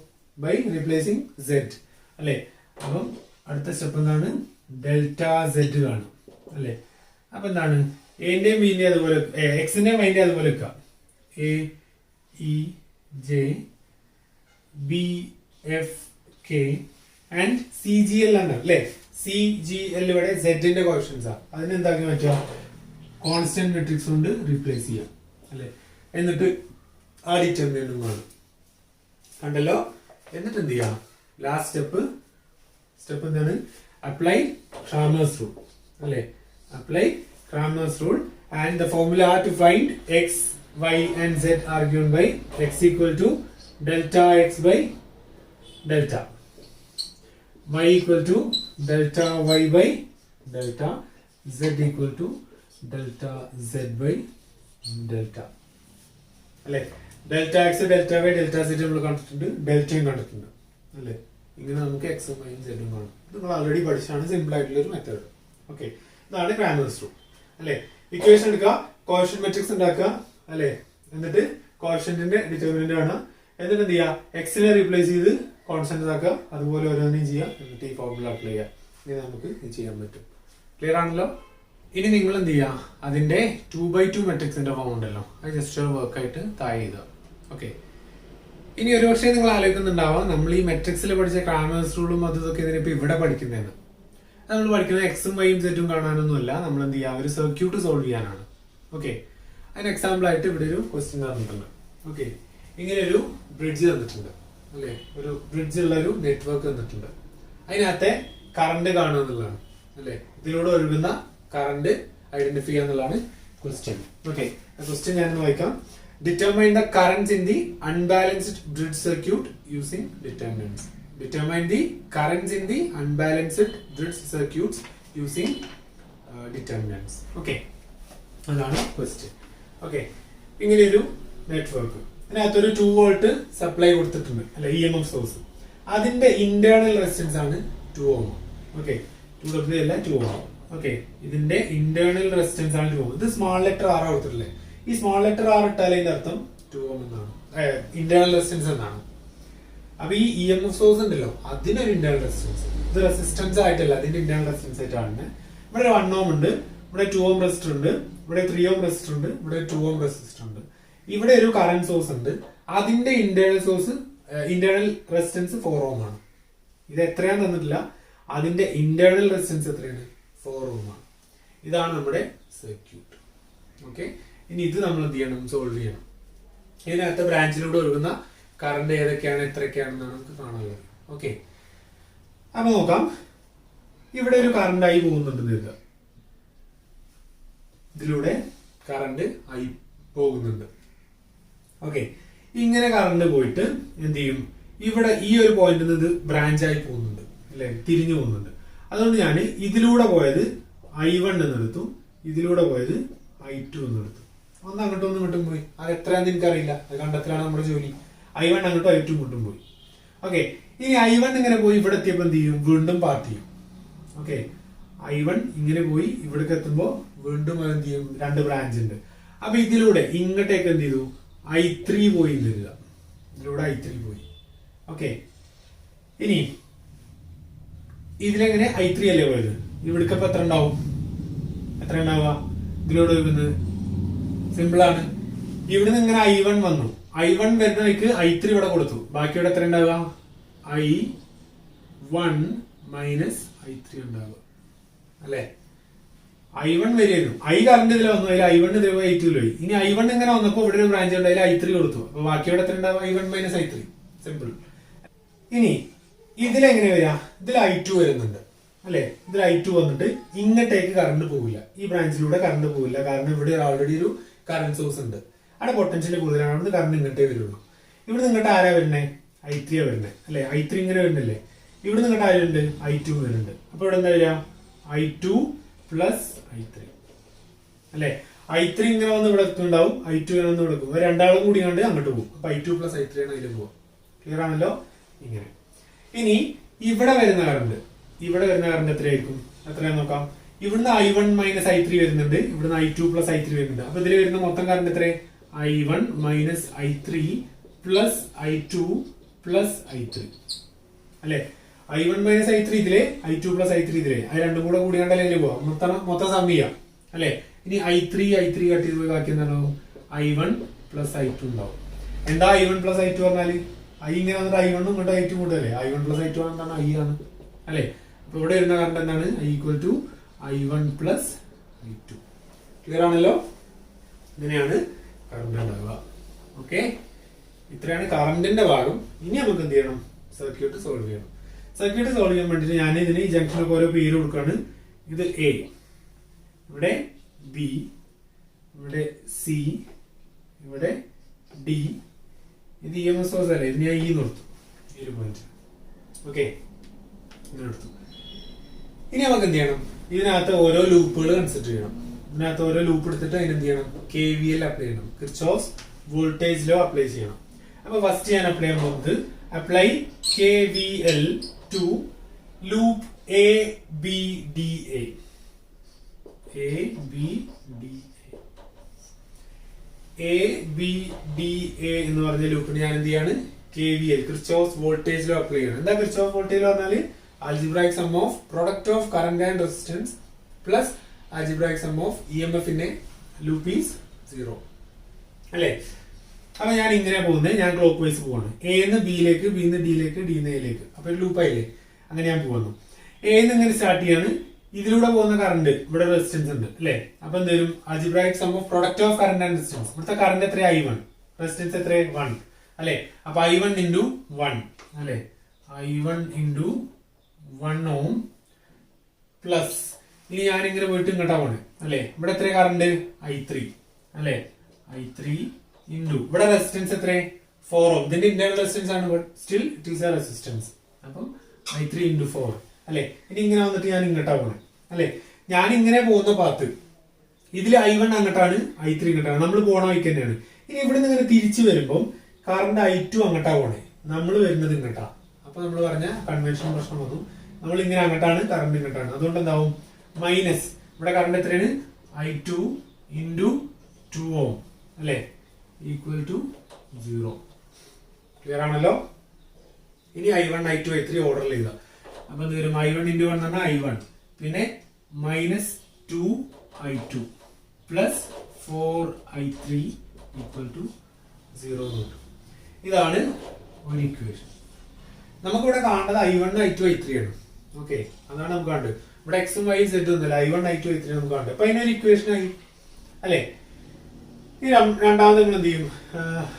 Speaker 1: ബൈ റീപ്ലേസിംഗ് സെഡ് അല്ലെ. അപ്പം അടുത്ത സ്റ്റെപ്പ് എന്താണ്, ഡെൽറ്റ സെഡ് കാണും അല്ലെ. അപ്പൊ എന്താണ്, എന്റെയും ബിന്റെ അതുപോലെ എക്സിന്റെയും വൈന്റെ അതുപോലെ വെക്കാം. A E J B F K and C G L ആണ് അല്ലെ. സി ജി എൽ ഇവിടെ സെഡിന്റെ കോഷ്യൻസ് ആണ്. അതിനെന്താക്കി മാറ്റുക, കോൺസ്റ്റന്റ് മെട്രിക്സ് കൊണ്ട് റീപ്ലേസ് ചെയ്യാം അല്ലെ. എന്നിട്ട് ആ ഡിറ്റർമിനന്റും കാണും, കണ്ടല്ലോ. എന്നിട്ട് എന്ത് ചെയ്യാം, ലാസ്റ്റ് സ്റ്റെപ്പ് എന്താണ്, അപ്ലൈ ക്രാമേഴ്സ് റൂൾ അല്ലെ. Apply Cramer's rule and the formula to find x y and z are given by x equal to delta x by delta, y equal to delta y by delta, z equal to delta z by delta അല്ലെ. Delta x, delta y, delta z നമ്മൾ കണ്ടിട്ടുണ്ട്, ഡെൽറ്റയും കണ്ടിട്ടുണ്ട് അല്ലെ. ഇങ്ങനെ നമുക്ക് എക്സും വൈയും സെഡും കാണും. നിങ്ങൾ ഓൾറെഡി പഠിച്ചാണ്, സിമ്പിൾ ആയിട്ടുള്ള ഒരു മെത്തേഡ്. ഓക്കെ, ഇതാണ് ക്രാമേഴ്സ് റൂൾ അല്ലെ. ഇക്വേഷൻ എടുക്കുക, കോഷ്യന്റ് മെട്രിക്സ് ഉണ്ടാക്കുക അല്ലെ. എന്നിട്ട് കോഷ്യന്റിന്റെ ഡിറ്റർമിനന്റ് കാണുക. എന്നിട്ട് എന്ത് ചെയ്യുക, എക്സിനെ റീപ്ലേസ് ചെയ്ത് കോൺസ്റ്റന്റ് ആക്കുക. അതുപോലെ ഓരോന്നും ചെയ്യാം. എന്നിട്ട് ഈ ഫോർമുല അപ്ലൈ ചെയ്യുക. ഇനി നമുക്ക് ഇത് ചെയ്യാൻ പറ്റും. ക്ലിയർ ആണല്ലോ. ഇനി നിങ്ങൾ എന്ത് ചെയ്യുക, അതിന്റെ 2x2 മെട്രിക്സിന്റെ ഫോം ഉണ്ടല്ലോ, അത് ജസ്റ്റ് ഒരു വർക്കായിട്ട് താഴെ ചെയ്തുക. ഓക്കെ, ഇനി ഒരു പക്ഷേ നിങ്ങൾ ആലോചിക്കുന്നുണ്ടാവാം നമ്മൾ ഈ മെട്രിക്സിൽ പഠിച്ച ക്രാമേഴ്സ് റൂളും അതും ഇതൊക്കെ ഇതിനിപ്പോ ഇവിടെ പഠിക്കുന്നതെന്ന്. നമ്മൾ പഠിക്കുന്നത് എക്സും വൈയും സെറ്റും കാണാനൊന്നുമല്ല, നമ്മൾ എന്ത് ചെയ്യുക, ഒരു സർക്യൂട്ട് സോൾവ് ചെയ്യാനാണ്. ഓക്കെ, അതിന് എക്സാമ്പിൾ ആയിട്ട് ഇവിടെ ഒരു ക്വസ്റ്റ്യൻ തന്നിട്ടുണ്ട്. ഓക്കെ, ഇങ്ങനെ ഒരു ബ്രിഡ്ജ് തന്നിട്ടുണ്ട് അല്ലെ, ഒരു ബ്രിഡ്ജ് ഉള്ള ഒരു നെറ്റ്വർക്ക് തന്നിട്ടുണ്ട്. അതിനകത്തെ കറണ്ട് കാണുക എന്നുള്ളതാണ് അല്ലെ, ഇതിലൂടെ ഒഴുകുന്ന കറണ്ട് ഐഡന്റിഫൈ ചെയ്യുക എന്നുള്ളതാണ് ക്വസ്റ്റ്യൻ. ഓക്കെ, ക്വസ്റ്റ്യൻ ഞാനൊന്ന് വായിക്കാം. Determine the currents in the unbalanced bridge circuit using determinants. Determine the currents in the unbalanced bridge circuits using determinants. Okay, അതാണ് ക്വസ്റ്റ്യൻ. ഓക്കെ, ഇങ്ങനെയൊരു നെറ്റ്വർക്ക്, ഇതിനകത്തൊരു 2 വോൾട്ട് സപ്ലൈ കൊടുത്തിട്ടുണ്ട് അല്ലെ, EMF source. അതിന്റെ internal resistance ആണ് 2 ഓം. Okay, 2W അല്ല 2 ഓം. Okay, ഇതിന്റെ internal resistance ആണ് 2 ഓം. ഇത് സ്മാൾ ലെറ്റർ R കൊടുത്തിട്ടില്ലേ, ഈ സ്മോൾ ലെറ്റർ R ഇട്ടാൽ അതിന്റെ അർത്ഥം 2 ഓം എന്നാണ്, ഇന്റേണൽ റെസിസ്റ്റൻസ് എന്നാണ്. അപ്പൊ ഈ EMF സോഴ്സ് ഉണ്ടല്ലോ, അതിനൊരു ഇന്റേണൽ റെസിസ്റ്റൻസ്, ഇത് റെസിസ്റ്റൻസ് ആയിട്ടല്ല, അതിന്റെ ഇന്റേണൽ റെസിസ്റ്റൻസ് ആയിട്ടാണ്. ഇവിടെ 1 ഓം ഉണ്ട്, ഇവിടെ 2 ഓം റെസിസ്റ്റർ ഉണ്ട്, ഇവിടെ 3 ഓം റെസിസ്റ്റർ ഉണ്ട്, ഇവിടെ 2 ഓം റെസിസ്റ്റർ ഉണ്ട്. ഇവിടെ ഒരു കറന്റ് സോഴ്സ് ഉണ്ട്, അതിന്റെ ഇന്റേണൽ റെസിസ്റ്റൻസ് 4 ഓം ആണ്. ഇത് എത്രയാന്ന് തന്നിട്ടില്ല, അതിന്റെ ഇന്റേണൽ റെസിസ്റ്റൻസ് എത്രയാണ്, 4 ഓം ആണ്. ഇതാണ് നമ്മുടെ സർക്യൂട്ട്. ഓക്കെ, ഇനി ഇത് നമ്മൾ എന്ത് ചെയ്യണം, സോൾവ് ചെയ്യണം. ഇതിനകത്ത് ബ്രാഞ്ചിലൂടെ ഒഴുകുന്ന കറണ്ട് ഏതൊക്കെയാണ് എത്രയൊക്കെയാണെന്നാണ് നമുക്ക് കാണാനുള്ളത്. ഓക്കെ, അപ്പൊ നോക്കാം. ഇവിടെ ഒരു കറണ്ട് ആയി പോകുന്നുണ്ടെന്ന് കരുതുക, ഇതിലൂടെ കറണ്ട് ആയി പോകുന്നുണ്ട്. ഓക്കെ, ഇങ്ങനെ കറണ്ട് പോയിട്ട് എന്ത് ചെയ്യും, ഇവിടെ ഈ ഒരു പോയിന്റിൽ നിന്ന് ഇത് ബ്രാഞ്ച് ആയി പോകുന്നുണ്ട് അല്ലെ, തിരിഞ്ഞു പോകുന്നുണ്ട്. അതുകൊണ്ട് ഞാൻ ഇതിലൂടെ പോയത് I1 എന്നെടുത്തു, ഇതിലൂടെ പോയത് I2 എന്നെടുത്തു. ഒന്ന് അങ്ങോട്ടും ഒന്ന് ഇങ്ങോട്ടും പോയി, അത് എത്രയാണെന്ന് എനിക്കറിയില്ല, അത് കണ്ടെത്തലാണ് നമ്മുടെ ജോലി. I1 അങ്ങോട്ടും I2 ഇങ്ങോട്ടും പോയി. ഓക്കെ, ഇനി I1 ഇങ്ങനെ പോയി ഇവിടെ എത്തിയപ്പോ എന്ത് ചെയ്യും, വീണ്ടും പാർട്ട് ചെയ്യും. ഓക്കെ, I1 ഇങ്ങനെ പോയി ഇവിടേക്ക് എത്തുമ്പോ വീണ്ടും എന്ത് ചെയ്യും, 2 ബ്രാഞ്ച് ഉണ്ട്. അപ്പൊ ഇതിലൂടെ ഇങ്ങോട്ടേക്ക് എന്ത് ചെയ്തു, I3 പോയി തരിക, ഇതിലൂടെ I3 പോയി. ഓക്കെ, ഇനി ഇതിലെങ്ങനെ I3 അല്ലേ പോയത്, ഇവിടേക്ക് എത്ര ഉണ്ടാവും, എത്ര ഉണ്ടാവുക, ഇതിലൂടെ ഒഴുകുന്നത് സിമ്പിൾ ആണ്. ഇവിടെ നിന്ന് ഇങ്ങനെ I1 വന്നു, I1 വരുന്ന വഴിക്ക് I3 ഇവിടെ കൊടുത്തു, ബാക്കിയുടെ എത്ര ഉണ്ടാവുക, I1 മൈനസ് I3 ഉണ്ടാവുക അല്ലെ. I1 വരികയായിരുന്നു, I കറണ്ട് ഇതിൽ വന്നു, അതിൽ I1 ഇതിൽ പോയി I2 പോയി. ഇനി I1 ഇങ്ങനെ വന്നപ്പോ ഇവിടെ ഒരു ബ്രാഞ്ച് ഉണ്ട്, അതിൽ I3 കൊടുത്തു, അപ്പൊ ബാക്കിയുടെ എത്ര ഉണ്ടാവുക, I1 മൈനസ് I3. സിമ്പിൾ. ഇനി ഇതിലെങ്ങനെ വരിക, ഇതിൽ I2 വരുന്നുണ്ട് അല്ലെ, ഇതിൽ I2 വന്നിട്ട് ഇങ്ങോട്ടേക്ക് കറണ്ട് പോകില്ല, ഈ ബ്രാഞ്ചിലൂടെ കറണ്ട് പോകില്ല, കാരണം ഇവിടെ ഓൾറെഡി ഒരു കറന്റ് സോഴ്സ് ഉണ്ട്, അവിടെ പൊട്ടൻഷ്യൽ കൂടുതലാണ്, അവിടെ കറണ്ട് ഇങ്ങോട്ടേ വരുള്ളൂ. ഇവിടെ നിങ്ങോട്ട് ആരാ വരുന്നേ, I3 വരുന്നത് അല്ലെ, I3 ഇങ്ങനെ വരുന്നില്ലേ, ഇവിടെ നിങ്ങോട്ട് ആരുണ്ട്, I2 വരുന്നുണ്ട്. അപ്പൊ ഇവിടെ എന്താ വരിക, I2 പ്ലസ് I3 അല്ലെ. I3 ഇങ്ങനെ വന്ന് ഇവിടെ എത്തുണ്ടാവും, I2 ഇങ്ങനെ വന്ന് ഇവിടെ പോകും, രണ്ടാളും കൂടി കണ്ട് അങ്ങോട്ട് പോകും. അപ്പൊ I2 പ്ലസ് I3 ആണ് അതിൽ പോവുക. ക്ലിയർ ആണല്ലോ. ഇങ്ങനെ ഇനി ഇവിടെ വരുന്ന കറണ്ട്, ഇവിടെ വരുന്ന കറണ്ട് എത്രയായിരിക്കും, എത്രയാന്ന് നോക്കാം. ഇവിടുന്ന് I1 മൈനസ് I3 വരുന്നുണ്ട്, ഇവിടുന്ന് I2 പ്ലസ് I3 വരുന്നുണ്ട്. അപ്പൊ ഇതിൽ വരുന്ന മൊത്തം കറണ്ട് എത്ര, I1 minus I3 plus I2 plus I3 അല്ലെ. I1 മൈനസ് I3 ഇതിലെ, I2 പ്ലസ് I3 ഇതിലെ, അത് രണ്ടും കൂടെ കൂടിയാണ്ടല്ലേ പോവാം, മൊത്തം സം ചെയ്യാം അല്ലെ. ഇനി I3 കട്ട് ചെയ്ത് പോയി ബാക്കി എന്താണോ, I1 പ്ലസ് I2 ഉണ്ടാവും. എന്താ I1 പ്ലസ് I2 പറഞ്ഞാല്, I ഇങ്ങനെ വന്നിട്ട് I1 ഇങ്ങോട്ട് I2 കൂട്ടല്ലേ, I1 പ്ലസ് I2 എന്താണ്, I ആണ് അല്ലെ. അപ്പൊ ഇവിടെ വരുന്ന കറണ്ട് എന്താണ്, I equal to I1 plus I2. Clear ആണല്ലോ. ഇങ്ങനെയാണ് കറണ്ട് ഉണ്ടാവുക. ഓക്കെ, ഇത്രയാണ് കറണ്ടിന്റെ ഭാഗം. ഇനി നമുക്ക് എന്ത് ചെയ്യണം, സർക്യൂട്ട് സോൾവ് ചെയ്യണം. സർക്യൂട്ട് സോൾവ് ചെയ്യാൻ വേണ്ടിട്ട് ഞാൻ ഇതിന് ഈ ജംഗ്ഷനൊക്കെ ഓരോ പേര് കൊടുക്കാണ്. ഇത് A, ഇവിടെ B, ഇവിടെ C, ഇവിടെ D. ഇത് EMF സോഴ്സ് അല്ലേ, ഇത് ഞാൻ E നിർത്തും, ഈ ഒരു പോയിന്റ്. ഓക്കെ, ഇങ്ങനെ എടുത്തു. ഇനി നമുക്ക് എന്ത് ചെയ്യണം, ഇതിനകത്ത് ഓരോ ലൂപ്പുകൾ കൺസിഡർ ചെയ്യണം. ഇതിനകത്ത് ഓരോ ലൂപ്പ് എടുത്തിട്ട് അതിന് എന്ത് ചെയ്യണം, KVL അപ്ലൈ ചെയ്യണം, കിർച്ചോഫ്സ് വോൾട്ടേജ് ലോ അപ്ലൈ ചെയ്യണം. അപ്പൊ ഫസ്റ്റ് ഞാൻ അപ്ലൈ ചെയ്യാൻ പോകുന്നത്, apply KVL to loop ABDA. ABDA എന്ന് പറഞ്ഞ ലൂപ്പിന് ഞാൻ എന്ത് ചെയ്യാണ്, KVL Kirchhoff's voltage law apply ചെയ്യണം. എന്താ കിർച്ചോഫ് വോൾട്ടേജ് ലോ പറഞ്ഞാല്, algebraic sum of product of current and resistance plus algebraic sum of EMF in a loop is 0. അല്ലേ? അപ്പൊ ഞാൻ ഇങ്ങനെ പോകുന്നത്, ഞാൻ ക്ലോക്ക് വൈസ് പോവാണ്. എന്ന് ബിയിലേക്ക്, ബിന്ന് ഡിയിലേക്ക്, ഡിന്ന് എയിലേക്ക്. അപ്പൊ ഒരു ലൂപ്പായില്ലേ? അങ്ങനെ ഞാൻ പോകുന്നു. എന്ന് ഇങ്ങനെ സ്റ്റാർട്ട് ചെയ്യാണ്. ഇതിലൂടെ പോകുന്ന കറണ്ട്, ഇവിടെ റെസിസ്റ്റൻസ് ഉണ്ട് അല്ലെ? അപ്പൊ എന്തെങ്കിലും algebraic sum of product of current and resistance. ഇവിടുത്തെ കറണ്ട് എത്ര? I1. റെസിസ്റ്റൻസ് എത്ര? 1 അല്ലെ? അപ്പൊ I1 into 1 അല്ലെ? I1 into 1 ohm പ്ലസ്, ഇനി ഞാൻ ഇങ്ങനെ പോയിട്ട് ഇങ്ങോട്ടാ പോണേ അല്ലെ? ഇവിടെ എത്ര കറണ്ട്? I3 അല്ലെ? I3 into ഇവിടെ റെസിസ്റ്റൻസ് എത്ര? 4 ohm. ഇതിന്റെ ഇന്റേണൽ റെസിസ്റ്റൻസ് ആണ്, but still it is A resistance. അപ്പം I3 into 4 അല്ലെ? ഇനി ഇങ്ങനെ വന്നിട്ട് ഞാൻ ഇങ്ങോട്ടാ പോണേ അല്ലെ? ഞാൻ ഇങ്ങനെ പോകുന്ന പാത്ത്, ഇതിൽ I1 അങ്ങോട്ടാണ്, I3 ഇങ്ങോട്ടാണ്, നമ്മൾ പോണ വഴിക്ക് തന്നെയാണ്. ഇനി ഇവിടെ നിന്ന് ഇങ്ങനെ തിരിച്ചു വരുമ്പോൾ കറണ്ട് I2 അങ്ങോട്ടാ പോണേ, നമ്മൾ വരുന്നത് ഇങ്ങോട്ടാ. അപ്പൊ നമ്മൾ പറഞ്ഞ കൺവെൻഷൻ പ്രശ്നം വന്നു. നമ്മൾ ഇങ്ങനെ അങ്ങോട്ടാണ്, കറണ്ട് ഇങ്ങോട്ടാണ്. അതുകൊണ്ട് എന്താവും? മൈനസ്, ഇവിടെ കറണ്ട് എത്രയാണ്? I2 into 2 ohm അല്ലെ? Equal to 0. ക്ലിയർ ആണല്ലോ? ഇനി I1, I2, I3 ഓർഡർ ചെയ്ത. അപ്പൊ എന്ത് വരും? I1 into 1 എന്ന് പറഞ്ഞാൽ I1, പിന്നെ minus 2I2 plus 4I3 equal to 0 എന്ന് കിട്ടും. ഇതാണ് ഒരു ഇക്വേഷൻ. നമുക്കിവിടെ കാണേണ്ടത് I1, I2, I3 ആണ്. ഓക്കെ, അതാണ് നമുക്ക് കണ്ടത്. ഇവിടെ എക്സും വൈ സെറ്റ് ഒന്നുമില്ല. I1, I2, I3 നമുക്ക് കണ്ടത്. അപ്പൊ അതിനൊരു ഇക്വേഷൻ ആയി അല്ലെ? ഇനി രണ്ടാമത് നമ്മൾ എന്ത് ചെയ്യും?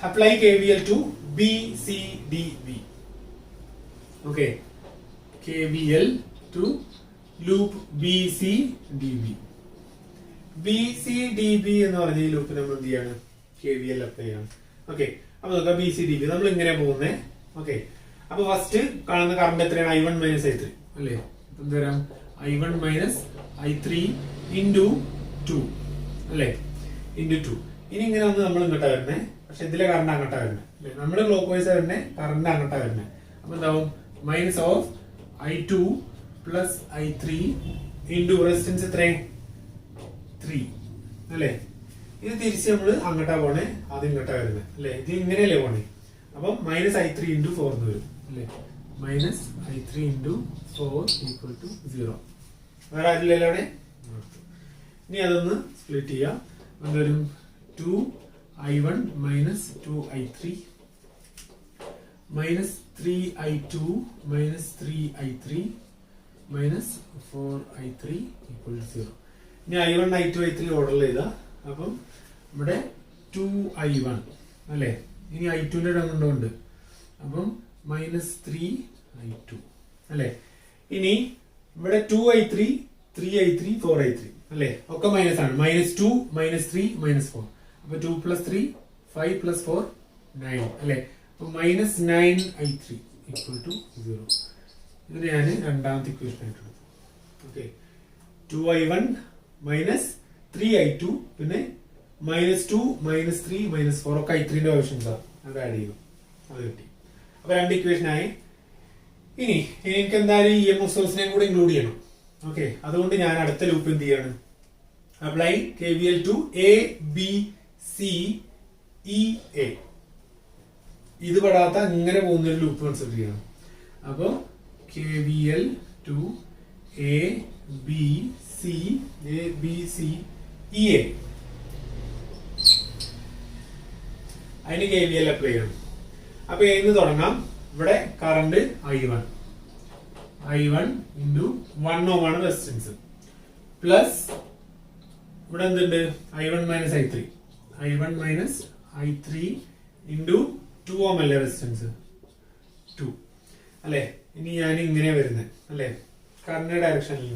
Speaker 1: Apply KVL to BCDB. Okay, KVL to loop BCDB. BCDB എന്ന് പറഞ്ഞ ഈ ലൂപ്പ് നമ്മൾ എന്ത് ചെയ്യാണ്? KVL അപ്ലൈ ചെയ്യണം. ഓക്കെ, അപ്പൊ നോക്കാം BCDB നമ്മൾ ഇങ്ങനെ പോകുന്നേ. ഓക്കെ, അപ്പൊ ഫസ്റ്റ് കാണുന്ന കറണ്ട് എത്രയാണ്? I1 മൈനസ് I3 അല്ലേ? എന്ത് തരാം? I1 മൈനസ് I3 ഇൻറ്റു 2 അല്ലേ? ഇൻറ്റു 2. ഇനി ഇങ്ങനെ വന്ന് നമ്മൾ ഇങ്ങോട്ടാ വരുന്നേ, പക്ഷെ ഇതിലെ കറണ്ട് അങ്ങോട്ടാ വരുന്നത് അല്ലേ? നമ്മൾ ക്ലോക്ക് വൈസ് വരുന്നേ, കറണ്ട് അങ്ങോട്ടാ വരുന്നത്. അപ്പൊ എന്താവും? Minus of I2 plus I3 into resistance എത്രയും? 3 അല്ലേ? ഇത് തിരിച്ച് നമ്മൾ അങ്ങോട്ടാ പോണേ, അത് ഇങ്ങോട്ടാ വരുന്നത് അല്ലേ? ഇത് ഇങ്ങനെയല്ലേ പോണേ? അപ്പം മൈനസ് I3 ഇൻറ്റു 4 എന്ന് വരും അല്ലേ? Minus I3 into 4 equal to 0. വേറെ ആരില്ലല്ലോ അവിടെ? ഇനി അതൊന്ന് സ്പ്ലിറ്റ് ചെയ്യാം. എന്തൊരു 2I1 minus 2I3 minus 3I2 minus 3I3 minus 4I3 equal to 0. ഇനി I1, I2, I3 ഓർഡർ ചെയ്ത, അപ്പം ഇവിടെ 2I1 അല്ലേ? ഇനി I2ന്റെ രണ്ടുണ്ട്, അപ്പം മൈനസ് 3I2 അല്ലേ? ഇനി ഇവിടെ 2I3, 3I3, 4I3 അല്ലേ? ഒക്കെ മൈനസ് ആണ്. Minus 2, minus 3, minus 4. അപ്പൊ 2 പ്ലസ് 3 5 പ്ലസ് 4 9 അല്ലേ? അപ്പൊ മൈനസ് 9I3 ഈക്വൽ ടു 0. ഇത് ഞാൻ രണ്ടാമത്തെ ഇക്വേഷൻ ആയിട്ട് എടുത്തു. ഓക്കെ, 2I1 മൈനസ് 3I2 പിന്നെ മൈനസ് 2, മൈനസ് 3, മൈനസ് 4 ഒക്കെ I3ന്റെ ഓപ്ഷൻസ് ആണ്. അത് ആഡ് ചെയ്തു, അത് കിട്ടി. അപ്പൊ രണ്ട് ഇക്വേഷൻ ആയി. ഇനി എനിക്ക് എന്തായാലും EMF സോഴ്സിനെയും കൂടെ ഇൻക്ലൂഡ് ചെയ്യണം. ഓക്കെ, അതുകൊണ്ട് ഞാൻ അടുത്ത ലൂപ്പ് എന്ത് ചെയ്യാണ്? Apply KVL to ABCEA. ഇത് പെടാത്ത ഇങ്ങനെ പോകുന്ന ഒരു ലൂപ്പ് കൺസിഡർ ചെയ്യണം. അപ്പൊ KVL ടു ABCEA. അതിന് KVL അപ്ലൈ ചെയ്യണം. അപ്പൊ എന്ന് തുടങ്ങാം. ഇവിടെ കറണ്ട് I1 ഇൻറ്റു 1 ohm ആണ് റെസിസ്റ്റൻസ്, പ്ലസ് ഇവിടെ എന്തുണ്ട്? I1 minus I1 minus I3 into 2 ohm അല്ലേ റെസിസ്റ്റൻസ്? 2 അല്ലെ? ഇനി ഞാൻ ഇങ്ങനെ വരുന്നത് അല്ലെ? കറണ്ട് ഡയറക്ഷനിൽ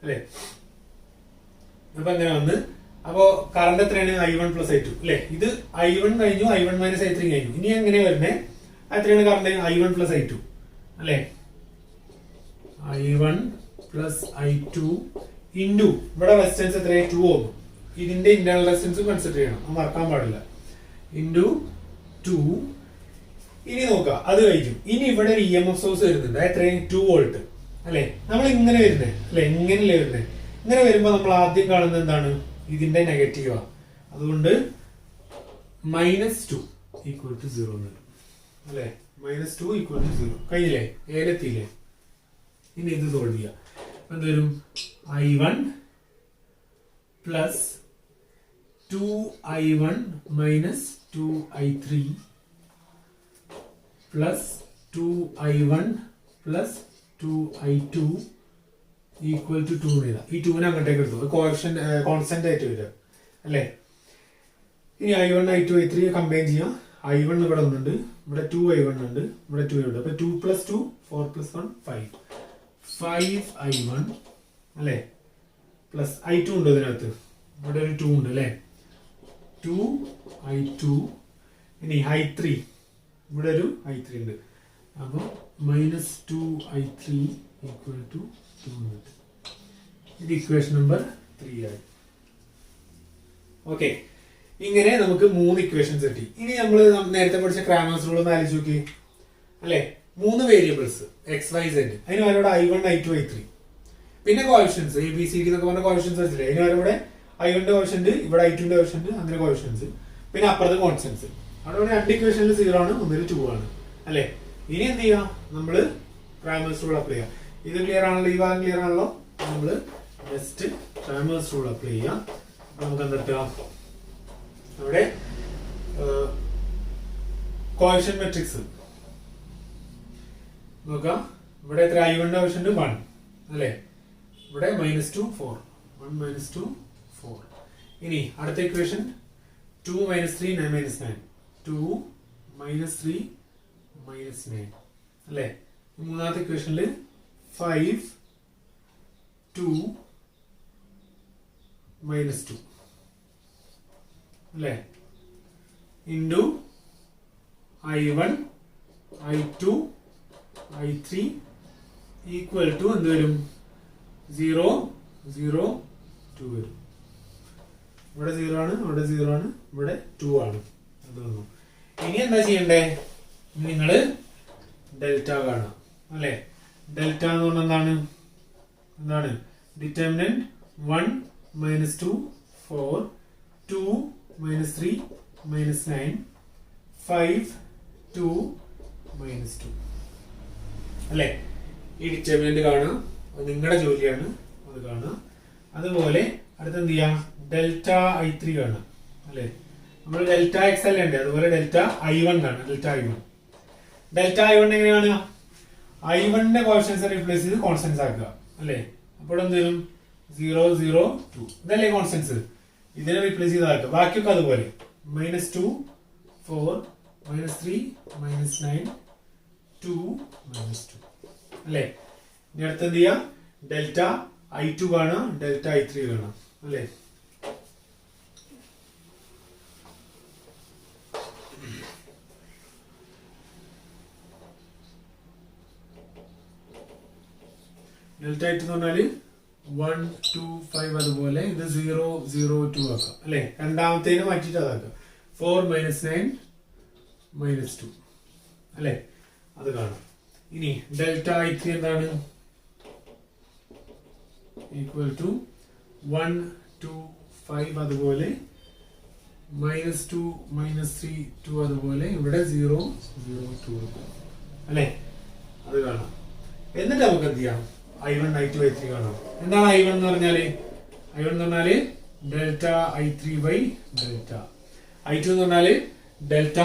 Speaker 1: അല്ലെ? അപ്പൊ അങ്ങനെ വന്ന്, അപ്പോ കറണ്ട് എത്രയാണ്? I1 പ്ലസ് I2 അല്ലെ? ഇത് I1 കഴിഞ്ഞു, I1 മൈനസ് I3 കഴിഞ്ഞു. ഇനി എങ്ങനെ വരുന്നേ? എത്രയാണ് കറണ്ട്? I1 പ്ലസ് I2 അല്ലെ? I1 പ്ലസ് I2 ഇൻറ്റു ഇവിടെ റെസിസ്റ്റൻസ് എത്രയാണ്? 2 ohm. ഇതിന്റെ ഇന്റേണൽ റെസിസ്റ്റൻസ് കൺസിഡർ ചെയ്യണം, അത് മറക്കാൻ പാടില്ല. ഇൻറ്റു 2. ഇനി നോക്കാം, അത് കഴിഞ്ഞു. ഇനി ഇവിടെ EMF സോഴ്സ് വരുന്നുണ്ട്, എത്രയും 2 വോൾട്ട് അല്ലെ? നമ്മൾ ഇങ്ങനെ വരുന്നേ അല്ലെ? ഇങ്ങനെയല്ലേ വരുന്നേ? ഇങ്ങനെ വരുമ്പോ നമ്മൾ ആദ്യം കാണുന്നത് എന്താണ്? ഇതിന്റെ നെഗറ്റീവാ. അതുകൊണ്ട് മൈനസ് 2 ഈക്വൽ ടു 0 അല്ലെ? മൈനസ് 2 ഈക്വൽ ടു 0 കഴിഞ്ഞില്ലേ? ഏലെത്തിയില്ലേ? ഇനി ഇത് സോൾവ് ചെയ്യാം. എന്തുവരും? I1 plus 2i1 minus 2i3 plus 2i1 plus 2i2 equal to 2 എഴുതാം. ഈ 2 അങ്ങോട്ടേക്ക് എടുത്തു, കോൺസ്റ്റന്റ് ആയിട്ട് വരിക അല്ലേ. ഇനി i1 i2 i3 കമ്പൈൻ ചെയ്യാം. i1 ഇവിടെ ഒന്നുണ്ട്, ഇവിടെ 2i1 ഉണ്ട്, ഇവിടെ 2 ഉണ്ട്. അപ്പൊ 2 പ്ലസ് 2 4 പ്ലസ് 1 5i1 അല്ലേ, പ്ലസ് i2 ഉണ്ട് ഇതിനകത്ത്, ഇവിടെ ഒരു 2 ഉണ്ട് അല്ലേ, 2i2. ഇനി i3 ഇവിടെ ഒരു i3 ഉണ്ട്, അപ്പൊ മൈനസ് 2i3 ഈക്വൽ ടു 2. ഇത് ഇക്വേഷൻ നമ്പർ 3 ആയി. ഓക്കെ, ഇങ്ങനെ നമുക്ക് 3 ഇക്വേഷൻസ് കിട്ടി. ഇനി നമ്മൾ നേരത്തെ പഠിച്ച ക്രാമേഴ്സ് റൂൾ ഒന്ന് ആലോചിച്ച് നോക്കി അല്ലെ. 3 വേരിയബിൾസ് XYZ, അതിന് അവരോട് i1 i2 i3, പിന്നെ കോഎഫിഷ്യൻസ് ABCD എന്നൊക്കെ പറഞ്ഞ കോഎഫിഷ്യൻസ് വെച്ചില്ലേ, അതിന് അവരുടെ i1ന്റെ കോഎഫിഷ്യന്റ്, ഇവിടെ i2ന്റെ കോഎഫിഷ്യന്റ്, അങ്ങനെ കോഎഫിഷ്യൻസ്, പിന്നെ അപ്പുറത്തെ കോൺസ്റ്റൻസ്. അവിടെ 2 ഇക്വേഷനിൽ 0 ആണ്, ഒന്നിൽ 2 ആണ് അല്ലെ. ഇനി എന്ത് ചെയ്യാം, നമ്മള് ക്രാമേഴ്സ് റൂൾ അപ്ലൈ ചെയ്യാം. ഇത് ക്ലിയർ ആണല്ലോ, ഈ ഭാഗം ക്ലിയർ ആണല്ലോ. നമ്മള് ജസ്റ്റ് ക്രാമേഴ്സ് റൂൾ അപ്ലൈ ചെയ്യാം. നമുക്ക് എന്താ അവിടെ കോഎഫിഷ്യന്റ് മെട്രിക്സ് നോക്കാം. ഇവിടെ എത്ര i1ന്റെ കോഎഫിഷ്യന്റ് 1 അല്ലേ, ഇവിടെ -2 4 1 -2 4. ഇനി അടുത്ത ഇക്വേഷൻ 2 - 3 9 - 9 2 - 3 -9 അല്ലേ. മൂന്നാമത്തെ ഇക്വേഷനിൽ 5 2 -2 അല്ലേ, into i1 i2 i3 equal to എന്ത് വരും, 0 0 2 വരും. ഇവിടെ 0 ആണ്, ഇവിടെ 0 ആണ്, ഇവിടെ 2 ആണ്. അത് വന്നു. ഇനി എന്താ ചെയ്യണ്ടേ, നിങ്ങള് ഡെൽറ്റ കാണാം അല്ലെ. ഡെൽറ്റ എന്ന് പറഞ്ഞാൽ എന്താണ്, ഡിറ്റർമിനന്റ് 1 - 2 4 2 - 3 -9 5 2 -2 അല്ലെ. ഈ ഡിറ്റർമിനന്റ് കാണുക, നിങ്ങളുടെ ജോലിയാണ്, അത് കാണുക. അതുപോലെ അടുത്ത് എന്ത് ചെയ്യാം, ഡെൽറ്റ i3 കാണാം അല്ലെ. നമ്മൾ ഡെൽറ്റ x അല്ലേ ഉണ്ട്, അതുപോലെ ഡെൽറ്റ i1 കാണാം. ഡെൽറ്റ i1 എങ്ങനെയാണ്, i1ന്റെ കോൺസ്റ്റൻസ് റീപ്ലേസ് ചെയ്ത് കോൺസ്റ്റൻസ് ആക്കുക അല്ലെ. അപ്പോൾ എന്ത് വരും, 0 0 2 ഇതല്ലേ കോൺസ്റ്റൻസ്, ഇതിനെ റീപ്ലേസ് ചെയ്താക്കുക. ബാക്കിയൊക്കെ അതുപോലെ -2 4 -3 -9 2 -2 അല്ലെ. ഇനി അടുത്ത് എന്ത് ചെയ്യാം, ഡെൽറ്റ i2 കാണാം, ഡെൽറ്റ i3 കാണാം അല്ലെ. ഡെൽറ്റ i2 എന്ന് പറഞ്ഞാല് 1 2 5 അതുപോലെ ഇത് 0 0 2 ആക്കാം അല്ലെ. രണ്ടാമത്തേന് മാറ്റിയിട്ട് അതാക്കാം. 4 - 9 -2 അല്ലെ, അത് കാണാം. ഇനി ഡെൽറ്റ i3 എന്താണ്, ഈക്വൽ ടു 1 2 5 അതുപോലെ -2 -3 2 അതുപോലെ ഇവിടെ 0 0 2 അല്ലെ, അത് കാണാം. എന്നിട്ട് നമുക്ക് എന്ത് ചെയ്യാം, i1 i2 i3 കാണാം. എന്താണ് i1 എന്ന് പറഞ്ഞാല്, i1 എന്ന് പറഞ്ഞാല് delta i3 by delta. i2 എന്ന് പറഞ്ഞാല് ഡെൽറ്റ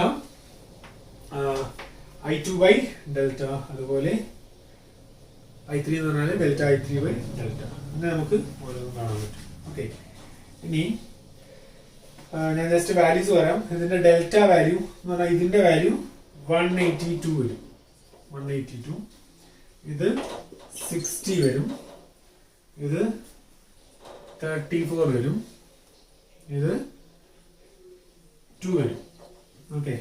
Speaker 1: i2 ബൈ ഡെൽറ്റ. അതുപോലെ i3 എന്ന് പറഞ്ഞാല് ഡെൽറ്റ i3 ബൈ ഡെൽറ്റ. അങ്ങനെ നമുക്ക് ഓരോന്നും കാണാൻ പറ്റും. ഓക്കെ, ഇനി ഞാൻ ജസ്റ്റ് വാല്യൂസ് പറയാം. ഇതിന്റെ ഡെൽറ്റ വാല്യൂ എന്ന് പറഞ്ഞാൽ ഇതിന്റെ വാല്യൂ 182 വരും, 182. ഇത് 60 വരും, ഇത് 34 വരും, ഇത് 2 വരും. ഓക്കെ,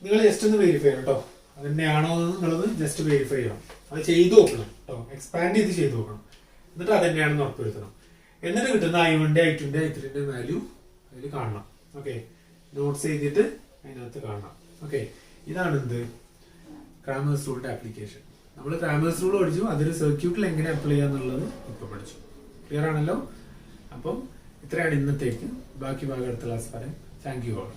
Speaker 1: നിങ്ങൾ ജസ്റ്റ് ഒന്ന് വെരിഫൈ ചെയ്യണം കേട്ടോ, അതന്നെയാണോ എന്ന് നിങ്ങളത് ജസ്റ്റ് വെരിഫൈ ചെയ്യണം. അത് ചെയ്തു നോക്കണം കേട്ടോ, എക്സ്പാൻഡ് ചെയ്ത് ചെയ്തു നോക്കണം. എന്നിട്ട് അതന്നെയാണെന്ന് ഉറപ്പുവരുത്തണം. എന്നിട്ട് കിട്ടുന്ന i1ന്റെ i2ന്റെ i3ന്റെ വാല്യൂ അതിൽ കാണണം. ഓക്കെ, നോട്ട്സ് എഴുതിയിട്ട് അതിനകത്ത് കാണണം. ഓക്കെ, ഇതാണ് എന്ത് ക്രാമേഴ്സ് റൂളിന്റെ ആപ്ലിക്കേഷൻ. നമ്മൾ ക്രാമേഴ്സ് റൂൾ പഠിച്ചു, അതൊരു സർക്യൂട്ടിൽ എങ്ങനെ അപ്ലൈ ചെയ്യാന്നുള്ളത് ഇപ്പൊ പഠിച്ചു. ക്ലിയർ ആണല്ലോ? അപ്പം ഇത്രയാണ് ഇന്നത്തേക്ക്. ബാക്കി ഭാഗം അടുത്ത ക്ലാസ് പറയാം. Thank you all.